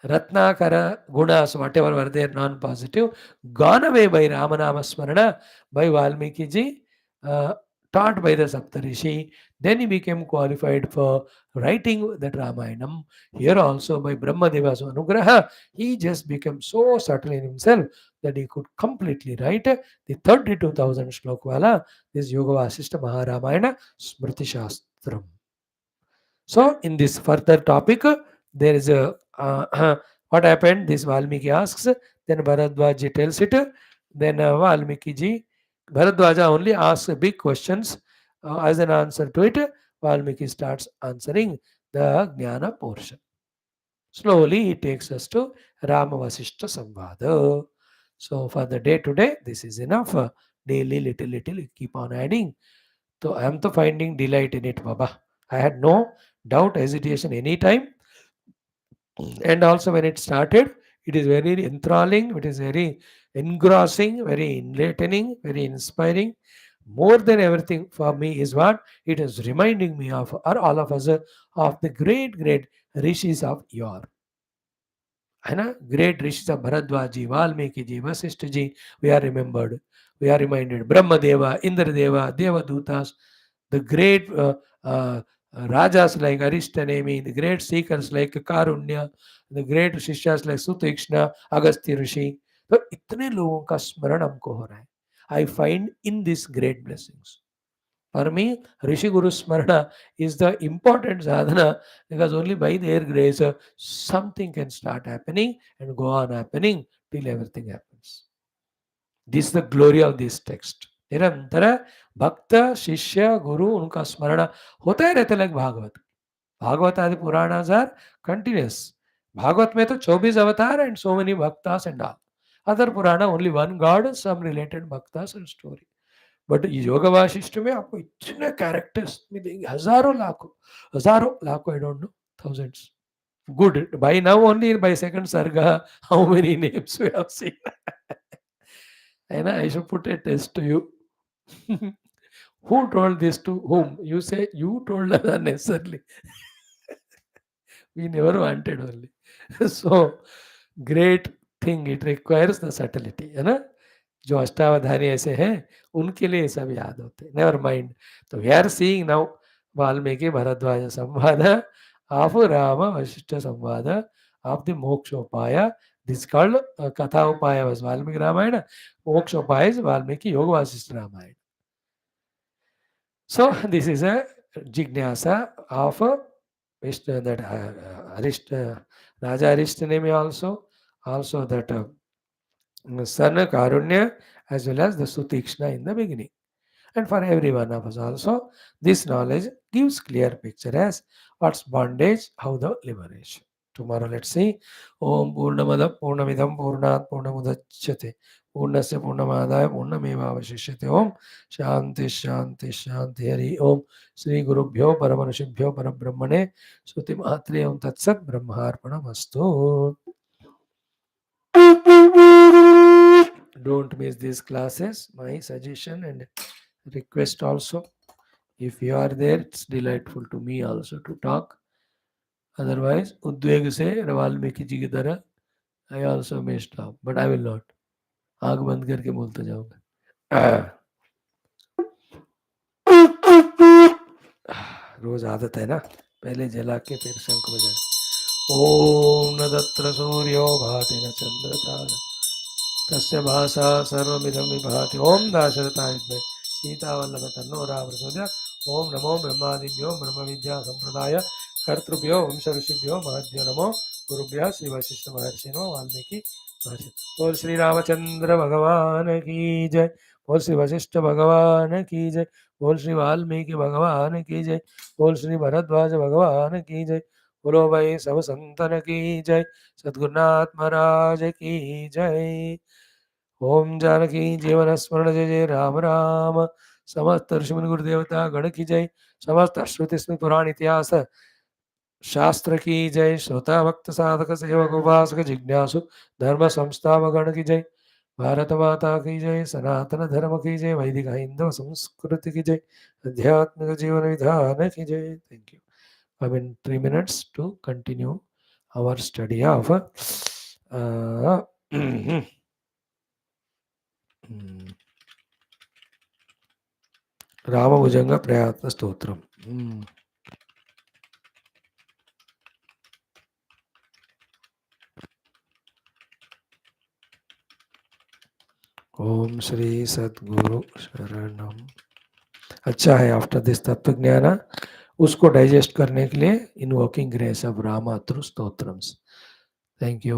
Ratnakara gunas, whatever were there non-positive, gone away by Ramanama Smarana, by Valmiki ji, taught by the Saptarishi. Then he became qualified for writing that Ramayanam. Here also by Brahmadeva's Anugraha, he just became so subtle in himself that he could completely write the 32,000 shlokvala, this Yoga Vashishtha Maharamayana Smriti Shastram. So, in this further topic, there is a what happened. This Valmiki asks, then Bharadwaji tells it. Then Valmiki ji, Bharadwaja only asks big questions as an answer to it. Valmiki starts answering the Jnana portion. Slowly, he takes us to Rama Vashishtha Samvada. So, for the day today, this is enough. Daily, little, keep on adding. So, I am finding delight in it, Baba. I had no doubt, hesitation any time. And also when it started, it is very enthralling, it is very engrossing, very enlightening, very inspiring. More than everything for me is what it is reminding me of, or all of us, of the great rishis of yore. है ना, great rishis of Bharadwaj ji, Valmiki ji, Vashishtha ji, we are remembered, we are reminded. Brahmadeva, Indradeva, Devadutas, the great rajas like Arishtanemi, the great seekers like Karunya, the great शिष्यास like Sutikshna, Agastya Rishi. तो इतने लोगों का स्मरण हमको हो रहा है. I find in these great blessings. For me, Rishi Guru Smarana is the important sadhana, because only by their grace something can start happening and go on happening till everything happens. This is the glory of this text. निरंतर भक्त शिष्य गुरु उनका स्मरण होता ही रहता है. Like Bhagavat आदि Puranas are continuous. Bhagavat में तो 24 avatar and so many bhaktas and all. Other Purana only one god, some related bhaktas and story. But Yoga Vashishtha में आपको इतने कैरेक्टर्स मिलेंगे, हजारों लाखों, I don't know, thousands. Good. By now only by second Sarga, how many names we have seen? And I should put a test to you. Who told this to whom? You say you told us unnecessarily. We never wanted only. So great thing, it requires the subtlety, है ना? जो अष्टावधानी ऐसे हैं उनके लिए सब याद होते, नेवर माइंड. तो we are seeing now Valmiki Bharadwaj samvad of Ram Vashishtha samvad of the Mokshopaya. This called katha upaya was Valmiki Ramayana, Mokshopaya is Valmiki Yoga Vasishtha Ramayan. So this is a jignasa of Vishnu, that Arishta, Raja Arishthanemi also that Sana Karunya as well as the Sutikshna in the beginning. And for every one of us also, this knowledge gives clear picture as what's bondage, how the liberation. Tomorrow let's see. Om Purnamada Purnamidam Purnat Purnamudachyate Purnasya Purnamadaya Purnamevavashishyate. Om Shanti Shanti Shanti Hari. Om Sri Guru Bhyo Paramanashibhyo Parabrahmane Suti MAATRE. Om Tatsat Brahmarpanamastu. Don't miss these classes. My suggestion and request also. If you are there, it's delightful to me also to talk. Otherwise, उद्वेग से वाल्मीकि जी की तरह I also may stop, but I will not. आग बंद करके बोलते जाऊंगा. रोज आदत है ना, पहले जला के फिर शंख बजाए. ओम न तत्र सूर्यो भाति न चंद्र तारा तस्य भाषा सर्वमिदं विभाति. ओम दाशरथाय विद्महे सीतावल्लभ तन्नो राम प्रचोदयात्. ओम नमो ब्रह्मादिभ्यो ब्रह्म विद्या संप्रदाय कर्तृभ्यो वंश ऋषिभ्यो महद्भ्यो नमो गुरुभ्यः श्री वशिष्ठ महर्षि नमो वाल्मीकि महर्षि. बोल श्री रामचंद्र भगवान की जय. बोल श्री वशिष्ठ भगवान की जय. बोल श्री वाल्मीकि भगवान की जय. बोल श्री भरद्वाज भगवान की जय. बोलो भाई सब संतन की जय. सद्गुरुनाथ महाराज की जय. ओम जानकी जीवन स्मरण जय जय राम राम. समस्त ऋषि मुनि गुरु देवता गण की जय. समस्त श्रुति स्मृति पुराण इतिहास शास्त्र की जय. श्रोता भक्त साधक सेवक उपासक जिज्ञासु धर्म संस्थापक गण की जय. भारत माता की जय. सनातन धर्म की जय. वैदिक हिंदू संस्कृति की जय. आध्यात्मिक जीवन विधान की जय. Thank you. I mean 3 minutes to continue our study of Ramabhujanga Prayatna Stotram. ओम श्री सद्गुरु शरणम. अच्छा है आफ्टर दिस तत्व ज्ञान उसको डाइजेस्ट करने के लिए invoking grace of Rama through stotrams. Thank you.